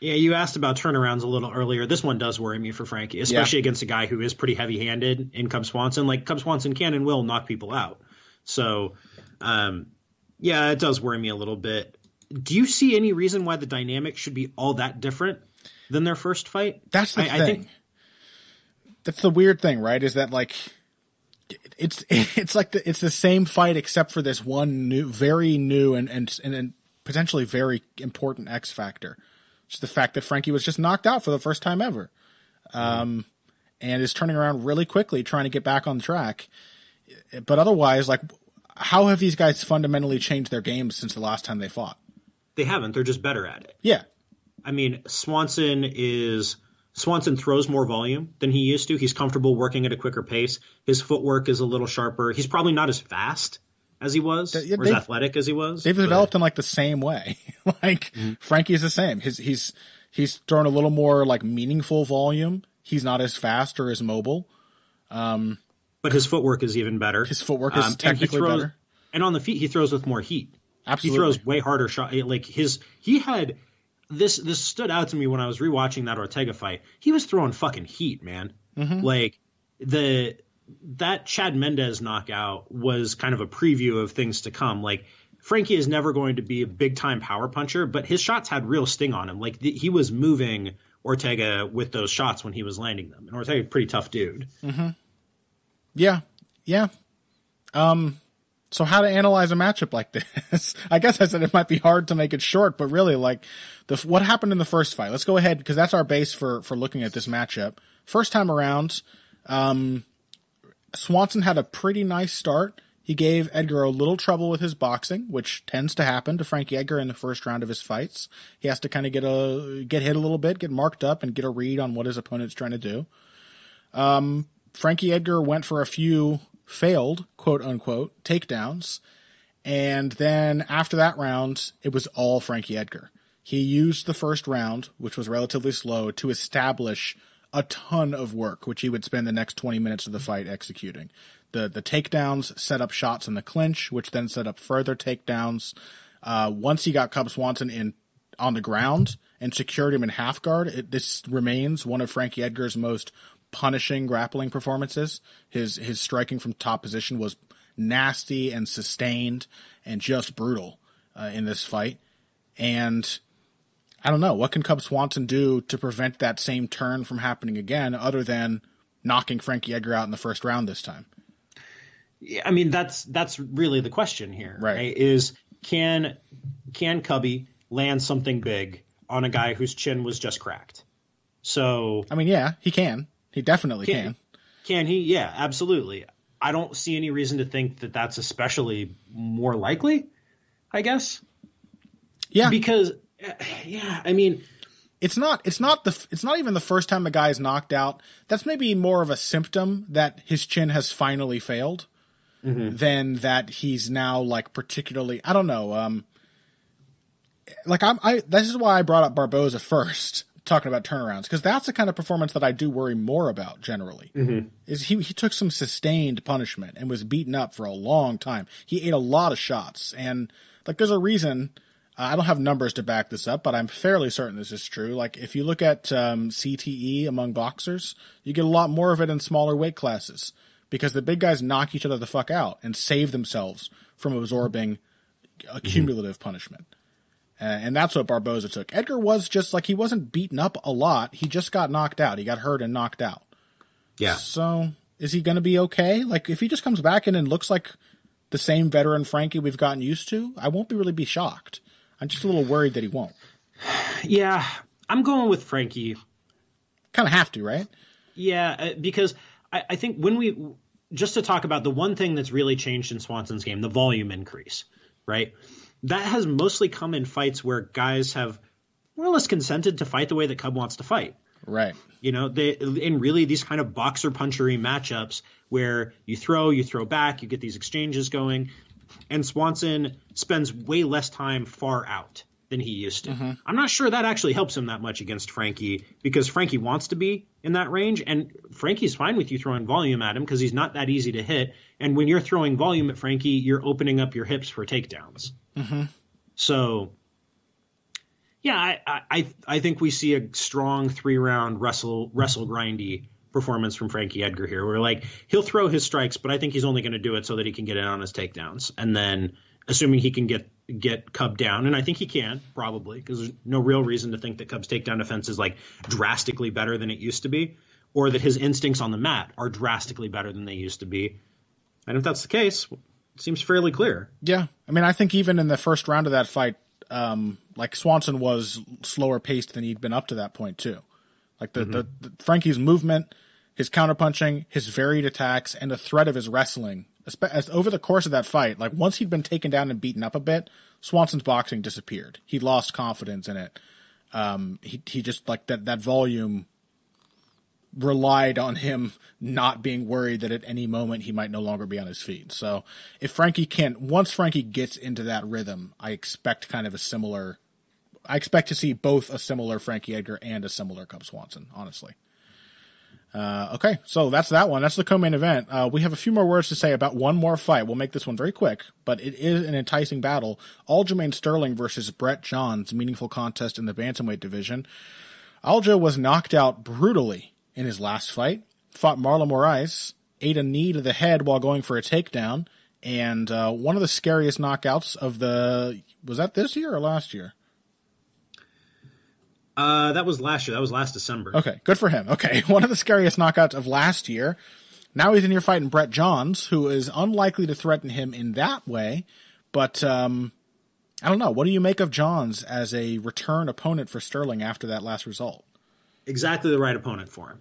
Yeah, you asked about turnarounds a little earlier. This one does worry me for Frankie, especially against a guy who is pretty heavy-handed in Cub Swanson. Like, Cub Swanson can and will knock people out. So, yeah, it does worry me a little bit. Do you see any reason why the dynamic should be all that different than their first fight? That's the thing. I think that's the weird thing, right? Is that, like, it's like it's the same fight except for this one very new and potentially very important X factor. Just the fact that Frankie was just knocked out for the first time ever, and is turning around really quickly, trying to get back on track. But otherwise, like, how have these guys fundamentally changed their games since the last time they fought? They haven't. They're just better at it. Yeah. I mean, Swanson throws more volume than he used to. He's comfortable working at a quicker pace. His footwork is a little sharper. He's probably not as fast as he was, or as athletic as he was. They've developed in like the same way. Frankie is the same. He's thrown a little more like meaningful volume. He's not as fast or as mobile. But his footwork is even better. His footwork is technically better. And on the feet, he throws with more heat. Absolutely. He throws way harder shot. Like he had this stood out to me when I was rewatching that Ortega fight. He was throwing fucking heat, man. Mm-hmm. Like that Chad Mendez knockout was kind of a preview of things to come. Like, Frankie is never going to be a big time power puncher, but his shots had real sting on him. Like, he was moving Ortega with those shots when he was landing them. And Ortega's a pretty tough dude. Mm-hmm. Yeah. So how to analyze a matchup like this? I guess I said it might be hard to make it short, but really, like, what happened in the first fight? Let's go ahead, because that's our base for looking at this matchup. First time around, Swanson had a pretty nice start. He gave Edgar a little trouble with his boxing, which tends to happen to Frankie Edgar in the first round of his fights. He has to kind of get hit a little bit, get marked up, and get a read on what his opponent's trying to do. Frankie Edgar went for a few failed, quote-unquote, takedowns, and then after that round, it was all Frankie Edgar. He used the first round, which was relatively slow, to establish a ton of work, which he would spend the next 20 minutes of the fight executing. The takedowns set up shots in the clinch, which then set up further takedowns. Once he got Cub Swanson on the ground and secured him in half guard, this remains one of Frankie Edgar's most punishing grappling performances. His striking from top position was nasty and sustained and just brutal in this fight. And I don't know, what can Cub Swanson do to prevent that same turn from happening again, other than knocking Frankie Edgar out in the first round this time? Yeah, I mean, that's really the question here, right? Is can Cubby land something big on a guy whose chin was just cracked? So, I mean, yeah, he can. He definitely can. Can he? Yeah, absolutely. I don't see any reason to think that that's especially more likely, I guess. Yeah. Because, yeah, I mean, it's not even the first time a guy is knocked out. That's maybe more of a symptom that his chin has finally failed than that he's now, like, particularly, I don't know. This is why I brought up Barboza first, talking about turnarounds, because that's the kind of performance that I do worry more about generally. Is he took some sustained punishment and was beaten up for a long time. He ate a lot of shots, and like there's a reason. I don't have numbers to back this up, but I'm fairly certain this is true. Like if you look at CTE among boxers, you get a lot more of it in smaller weight classes because the big guys knock each other the fuck out and save themselves from absorbing a cumulative punishment. And that's what Barboza took. Edgar was just like, he wasn't beaten up a lot. He just got knocked out. He got hurt and knocked out. Yeah. So is he going to be okay? Like if he just comes back in and looks like the same veteran Frankie we've gotten used to, I won't really be shocked. I'm just a little worried that he won't. Yeah. I'm going with Frankie. Kind of have to, right? Yeah. Because I think just to talk about the one thing that's really changed in Swanson's game, the volume increase, right? That has mostly come in fights where guys have more or less consented to fight the way that Cub wants to fight. Right. You know, in really these kind of boxer punchery matchups where you throw back, you get these exchanges going, and Swanson spends way less time far out than he used to. I'm not sure that actually helps him that much against Frankie because Frankie wants to be in that range, and Frankie's fine with you throwing volume at him because he's not that easy to hit. And when you're throwing volume at Frankie, you're opening up your hips for takedowns. So, yeah, I think we see a strong 3-round wrestle grindy performance from Frankie Edgar here. Where like he'll throw his strikes, but I think he's only going to do it so that he can get in on his takedowns, and then assuming he can get Cub down, and I think he can probably because there's no real reason to think that Cub's takedown defense is like drastically better than it used to be, or that his instincts on the mat are drastically better than they used to be. And if that's the case, it seems fairly clear. Yeah. I mean, I think even in the first round of that fight, like Swanson was slower paced than he'd been up to that point too. Like the Frankie's movement, his counterpunching, his varied attacks, and the threat of his wrestling. Over the course of that fight, like once he'd been taken down and beaten up a bit, Swanson's boxing disappeared. He lost confidence in it. He just like that volume relied on him not being worried that at any moment he might no longer be on his feet. So if once Frankie gets into that rhythm, I expect to see both a similar Frankie Edgar and a similar Cub Swanson, honestly. Okay, so that's that one. That's the co-main event. We have a few more words to say about one more fight. We'll make this one very quick, but it is an enticing battle. Aljamain Sterling versus Brett Johns, meaningful contest in the bantamweight division. Aljo was knocked out brutally in his last fight, fought Marlon Moraes, ate a knee to the head while going for a takedown, and one of the scariest knockouts of was that this year or last year? That was last year. That was last December. Okay, good for him. Okay, one of the scariest knockouts of last year. Now he's in here fighting Brett Johns, who is unlikely to threaten him in that way. But I don't know. What do you make of Johns as a return opponent for Sterling after that last result? Exactly the right opponent for him.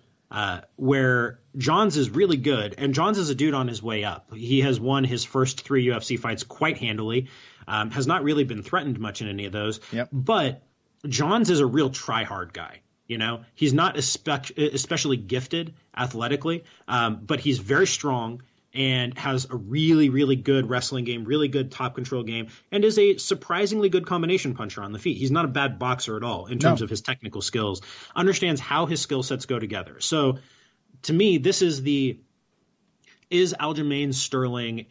Where Johns is really good, and Johns is a dude on his way up. He has won his first 3 UFC fights quite handily, has not really been threatened much in any of those. Yep. But Johns is a real try-hard guy. You know, he's not especially gifted athletically, but he's very strong and has a really, really good wrestling game, really good top control game, and is a surprisingly good combination puncher on the feet. He's not a bad boxer at all in terms of his technical skills, understands how his skill sets go together. So to me, this is is Aljamain Sterling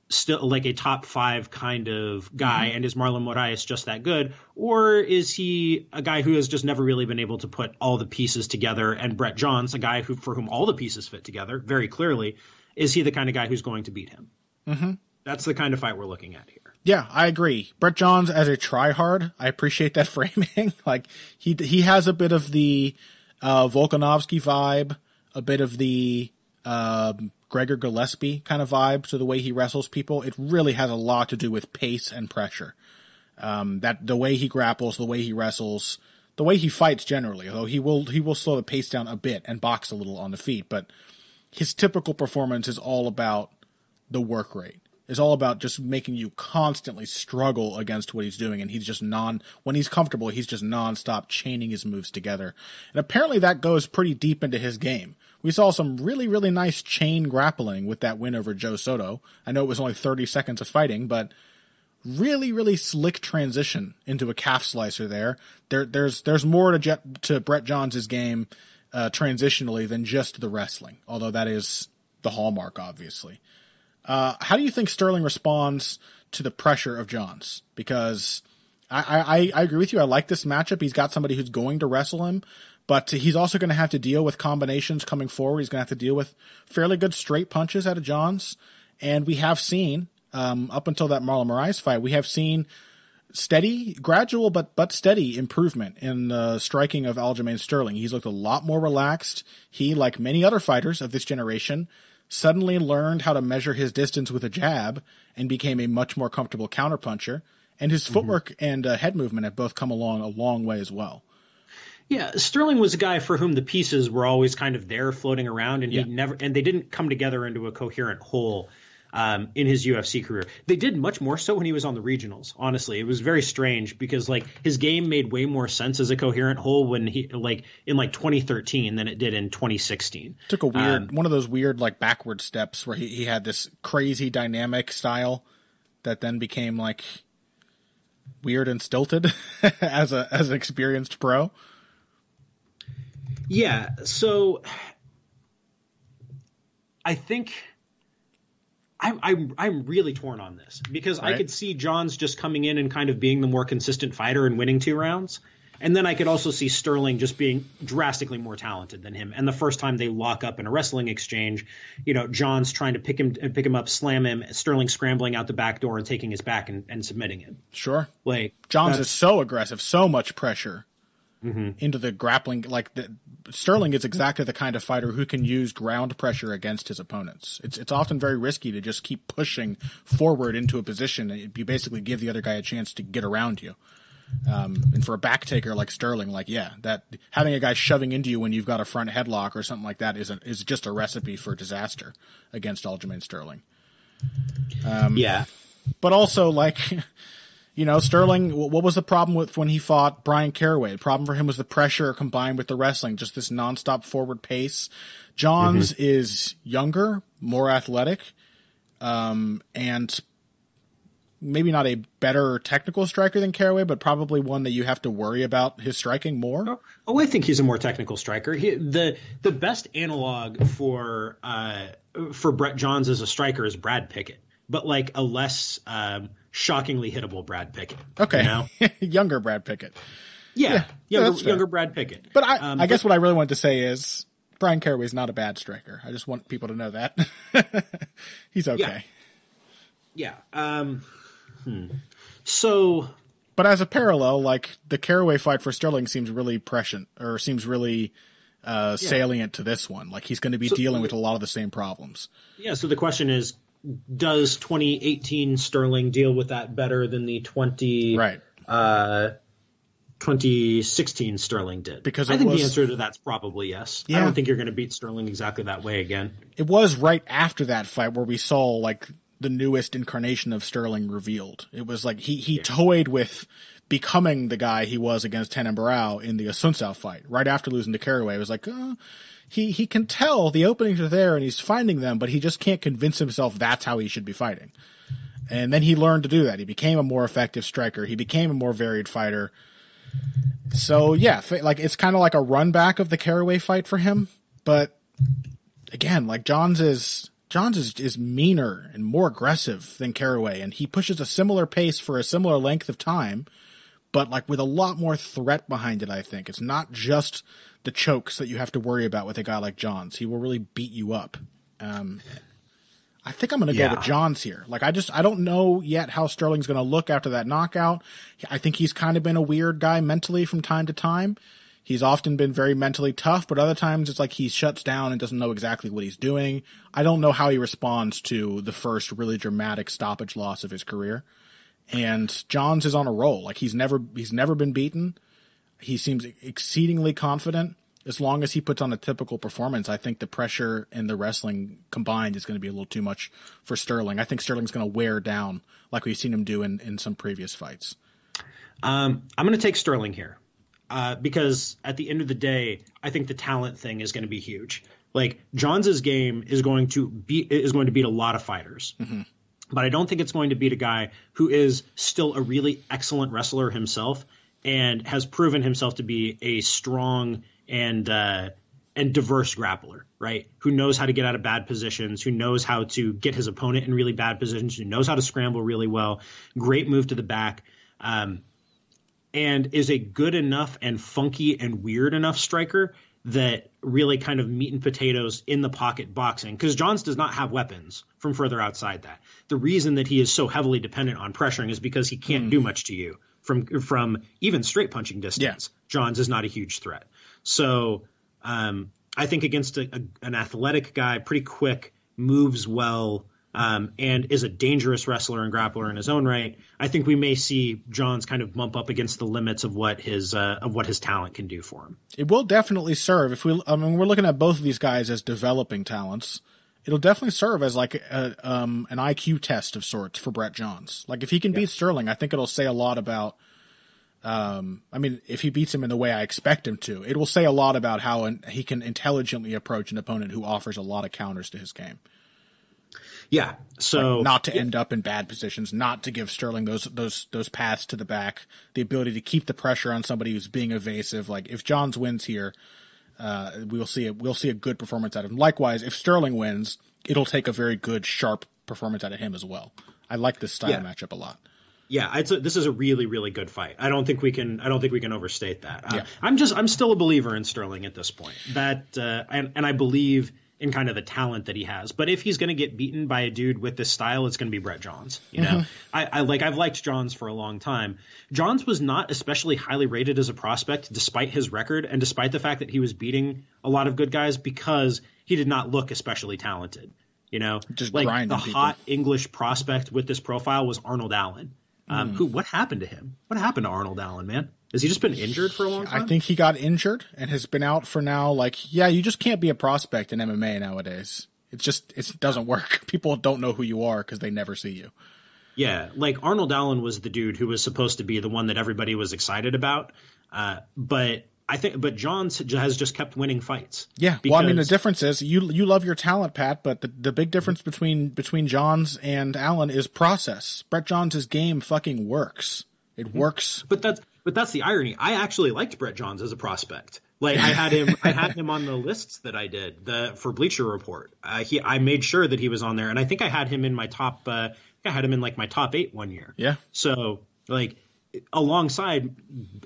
still like a top 5 kind of guy, and is Marlon Moraes just that good, or is he a guy who has just never really been able to put all the pieces together? And Brett Johns, a guy for whom all the pieces fit together very clearly, is he the kind of guy who's going to beat him? Mm-hmm. That's the kind of fight we're looking at here. Yeah, I agree. Brett Johns as a try-hard, I appreciate that framing. Like he has a bit of the Volkanovski vibe, a bit of the Gregor Gillespie kind of vibe to the way he wrestles people. It really has a lot to do with pace and pressure. That the way he grapples, the way he wrestles, the way he fights generally, although he will slow the pace down a bit and box a little on the feet, but his typical performance is all about the work rate. It's all about just making you constantly struggle against what he's doing, and he's just when he's comfortable, he's just nonstop chaining his moves together. And apparently that goes pretty deep into his game. We saw some really, really nice chain grappling with that win over Joe Soto. I know it was only 30 seconds of fighting, but really, really slick transition into a calf slicer there. There's more to Brett Johns' game transitionally than just the wrestling, although that is the hallmark, obviously. How do you think Sterling responds to the pressure of Johns? Because I agree with you. I like this matchup. He's got somebody who's going to wrestle him, but he's also going to have to deal with combinations coming forward. He's going to have to deal with fairly good straight punches out of Johns. And we have seen, up until that Marlon Moraes fight, we have seen steady, gradual, but steady improvement in the striking of Aljamain Sterling. He's looked a lot more relaxed. He, like many other fighters of this generation, suddenly learned how to measure his distance with a jab and became a much more comfortable counterpuncher. And his footwork and head movement have both come along a long way as well. Yeah, Sterling was a guy for whom the pieces were always kind of there floating around, and they didn't come together into a coherent whole in his UFC career. They did much more so when he was on the regionals. Honestly, it was very strange because like his game made way more sense as a coherent whole when he in 2013 than it did in 2016. Took a weird one of those weird like backward steps where he had this crazy dynamic style that then became like weird and stilted as an experienced pro. Yeah, so I think I'm really torn on this because I could see Johns just coming in and kind of being the more consistent fighter and winning 2 rounds. And then I could also see Sterling just being drastically more talented than him. And the first time they lock up in a wrestling exchange, Johns trying to pick him up, slam him, Sterling scrambling out the back door and taking his back and submitting him. Sure. Like Johns is so aggressive, so much pressure into the grappling. Sterling is exactly the kind of fighter who can use ground pressure against his opponents. It's often very risky to just keep pushing forward into a position. You basically give the other guy a chance to get around you. And for a back taker like Sterling, that having a guy shoving into you when you've got a front headlock or something like that is just a recipe for disaster against Aljamain Sterling. But also Sterling, what was the problem with when he fought Brian Caraway? The problem for him was the pressure combined with the wrestling, just this nonstop forward pace. Johns is younger, more athletic, and maybe not a better technical striker than Caraway, but probably one that you have to worry about his striking more. Oh, I think he's a more technical striker. The best analog for Brett Johns as a striker is Brad Pickett, but like a less shockingly hittable Brad Pickett. Okay, younger Brad Pickett. Younger Brad Pickett. But I guess what I really wanted to say is Brian Caraway is not a bad striker. I just want people to know that. He's okay. Yeah. So, but as a parallel, like the Caraway fight for Sterling seems really prescient, or seems really salient to this one. Like, he's going to be dealing with a lot of the same problems. Yeah, so the question is, does 2018 Sterling deal with that better than the 2016 Sterling did? Because I think the answer to that's probably yes. Yeah. I don't think you're going to beat Sterling exactly that way again. It was right after that fight where we saw, like, the newest incarnation of Sterling revealed. It was like he toyed with becoming the guy he was against Tannen Barao in the Asuncao fight. Right after losing to Caraway, it was like, he can tell the openings are there and he's finding them, but he just can't convince himself that's how he should be fighting. And then he learned to do that. He became a more effective striker. He became a more varied fighter. So yeah, like, it's kind of like a run back of the Caraway fight for him. But again, like, Johns is meaner and more aggressive than Caraway, and he pushes a similar pace for a similar length of time, but, like, with a lot more threat behind it, I think. It's not just the chokes that you have to worry about with a guy like Johns. He will really beat you up. I think I'm going to go with Johns here. Like, I don't know yet how Sterling's going to look after that knockout. I think he's kind of been a weird guy mentally from time to time. He's often been very mentally tough, but other times it's like he shuts down and doesn't know exactly what he's doing. I don't know how he responds to the first really dramatic stoppage loss of his career. And Johns is on a roll. Like, he's never been beaten. He seems exceedingly confident. As long as he puts on a typical performance, I think the pressure and the wrestling combined is going to be a little too much for Sterling. I think Sterling's going to wear down like we've seen him do in some previous fights. I'm going to take Sterling here. Because at the end of the day, I think the talent thing is going to be huge. Like, Johns' game is going to beat a lot of fighters. Mm-hmm. But I don't think it's going to beat a guy who is still a really excellent wrestler himself and has proven himself to be a strong and diverse grappler, right? Who knows how to get out of bad positions, who knows how to get his opponent in really bad positions, who knows how to scramble really well, great move to the back. And is a good enough and funky and weird enough striker that really kind of meat and potatoes in the pocket boxing. Because Johns does not have weapons from further outside that. The reason that he is so heavily dependent on pressuring is because he can't do much to you from even straight punching distance. Yeah. Johns is not a huge threat. So I think against an athletic guy, pretty quick, moves well, and is a dangerous wrestler and grappler in his own right, I think we may see Johns kind of bump up against the limits of what his talent can do for him. It will definitely serve we're looking at both of these guys as developing talents. It'll definitely serve as like an IQ test of sorts for Brett Johns. Like, if he can beat Sterling, I think it'll say a lot about. If he beats him in the way I expect him to, it will say a lot about how he can intelligently approach an opponent who offers a lot of counters to his game. Yeah, so like, not to end up in bad positions, not to give Sterling those paths to the back, the ability to keep the pressure on somebody who's being evasive. Like, if Johns wins here, we'll see a good performance out of him. Likewise, if Sterling wins, it'll take a very good, sharp performance out of him as well. I like this style matchup a lot. Yeah, this is a really, really good fight. I don't think we can overstate that. I'm still a believer in Sterling at this point. That and I believe in kind of the talent that he has. But if he's going to get beaten by a dude with this style, it's going to be Brett Johns. You know, I've liked Johns for a long time. Johns was not especially highly rated as a prospect, despite his record and despite the fact that he was beating a lot of good guys, because he did not look especially talented. You know, just like the people. Hot English prospect with this profile was Arnold Allen. What happened to him? What happened to Arnold Allen, man? Has he just been injured for a long time? I think he got injured and has been out for now. Like, you just can't be a prospect in MMA nowadays. It doesn't work. People don't know who you are because they never see you. Yeah, like Arnold Allen was the dude who was supposed to be the one that everybody was excited about. But Johns has just kept winning fights. Yeah, well, the difference is you love your talent, Pat, but the big difference between Johns and Allen is process. Brett Johns' game fucking works. It works. But that's the irony. I actually liked Brett Johns as a prospect. Like, I had him on the lists that I did for Bleacher Report. I made sure that he was on there, and I think I had him in my top. I had him in like my top 8 one year. Yeah. So like, alongside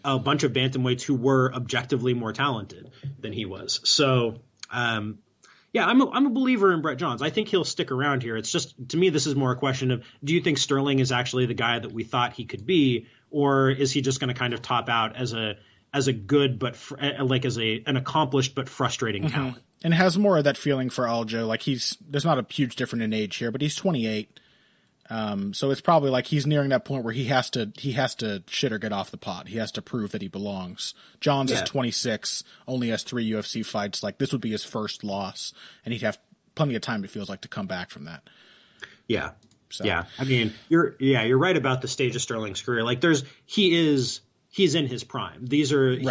a bunch of bantamweights who were objectively more talented than he was. So, I'm a believer in Brett Johns. I think he'll stick around here. It's just, to me, this is more a question of, do you think Sterling is actually the guy that we thought he could be, or is he just going to kind of top out as a as a good but as an accomplished but frustrating talent. And has more of that feeling for Aljo. Like there's not a huge difference in age here, but he's 28. So it's probably like he's nearing that point where he has to shit or get off the pot. He has to prove that he belongs. Johns is 26, only has 3 UFC fights. Like this would be his first loss, and he'd have plenty of time, it feels like, to come back from that. Yeah. So. Yeah. I mean, you're right about the stage of Sterling's career. Like he's in his prime. He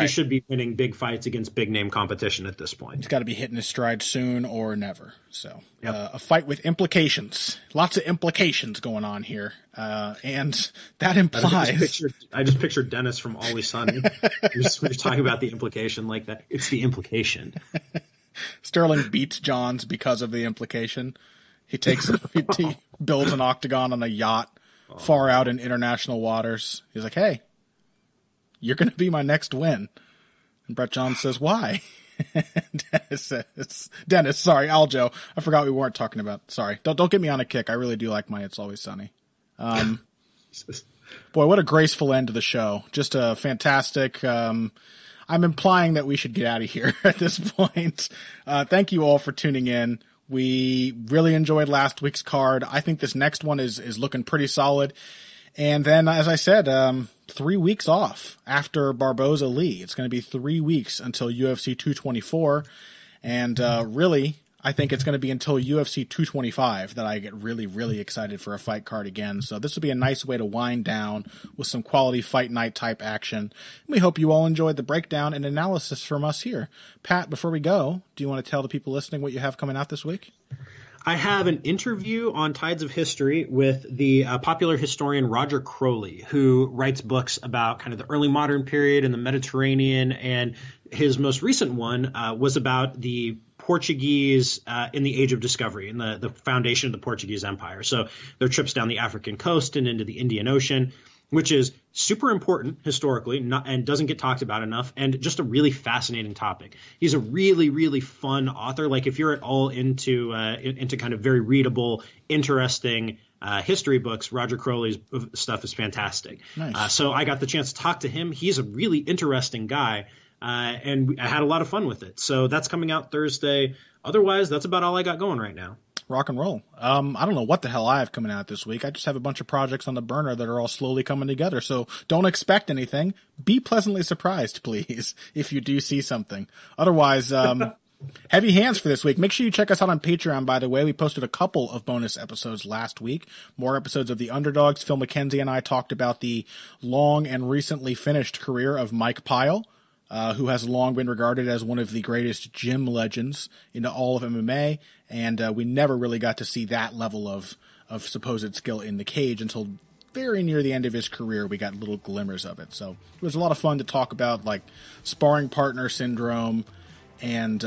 should be winning big fights against big name competition at this point. He's got to be hitting his stride soon or never. So a fight with implications, lots of implications going on here. And that implies I just pictured Dennis from Always Sunny. We're talking about the implication like that. It's the implication. Sterling beats Johns because of the implication. He he builds an octagon on a yacht far out in international waters. He's like, hey, you're going to be my next win. And Brett Johns says, why? Dennis, sorry, Aljo. I forgot we weren't talking about. Sorry. Don't get me on a kick. I really do like my It's Always Sunny. Boy, what a graceful end to the show. Just a fantastic. I'm implying that we should get out of here at this point. Thank you all for tuning in. We really enjoyed last week's card. I think this next one is looking pretty solid. And then, as I said, 3 weeks off after Barboza Lee. It's going to be 3 weeks until UFC 224. And really, I think it's going to be until UFC 225 that I get really, really excited for a fight card again. So this will be a nice way to wind down with some quality fight night type action. We hope you all enjoyed the breakdown and analysis from us here. Pat, before we go, do you want to tell the people listening what you have coming out this week? I have an interview on Tides of History with the popular historian Roger Crowley, who writes books about kind of the early modern period in the Mediterranean. And his most recent one was about the Portuguese in the Age of Discovery and the foundation of the Portuguese Empire. So their trips down the African coast and into the Indian Ocean, which is super important historically and doesn't get talked about enough, and just a really fascinating topic. He's a really, really fun author. Like if you're at all into kind of very readable, interesting history books, Roger Crowley's stuff is fantastic. Nice. So I got the chance to talk to him. He's a really interesting guy, and I had a lot of fun with it. So that's coming out Thursday. Otherwise, that's about all I got going right now. Rock and roll. I don't know what the hell I have coming out this week. I just have a bunch of projects on the burner that are all slowly coming together. So don't expect anything. Be pleasantly surprised, please, if you do see something. Otherwise, heavy hands for this week. Make sure you check us out on Patreon, by the way. We posted a couple of bonus episodes last week. More episodes of The Underdogs. Phil McKenzie and I talked about the long and recently finished career of Mike Pyle, who has long been regarded as one of the greatest gym legends in all of MMA. And we never really got to see that level of supposed skill in the cage until very near the end of his career. We got little glimmers of it. So it was a lot of fun to talk about, like, sparring partner syndrome and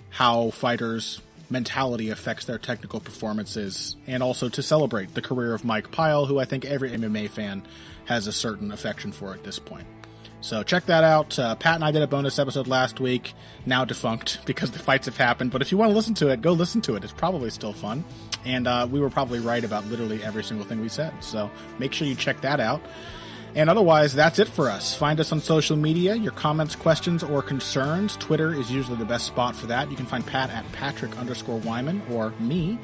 how fighters' mentality affects their technical performances, and also to celebrate the career of Mike Pyle, who I think every MMA fan has a certain affection for at this point. So check that out. Pat and I did a bonus episode last week, now defunct because the fights have happened. But if you want to listen to it, go listen to it. It's probably still fun. And we were probably right about literally every single thing we said. So make sure you check that out. And otherwise, that's it for us. Find us on social media. Your comments, questions, or concerns. Twitter is usually the best spot for that. You can find Pat at Patrick_Wyman or me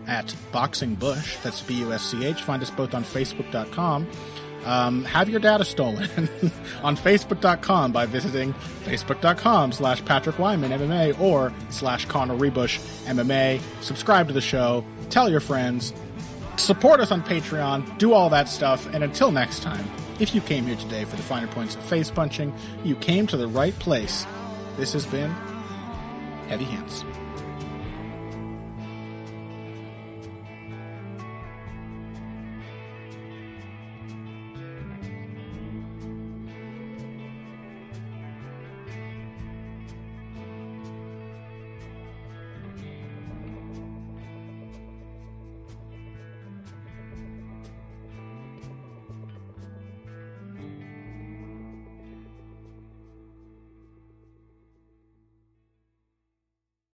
at Boxing Bush. That's BUSCH. Find us both on Facebook.com. Have your data stolen on Facebook.com by visiting Facebook.com/Patrick Wyman MMA or /Conor Ruebusch MMA. Subscribe to the show. Tell your friends. Support us on Patreon. Do all that stuff. And until next time, if you came here today for the finer points of face punching, you came to the right place. This has been Heavy Hands.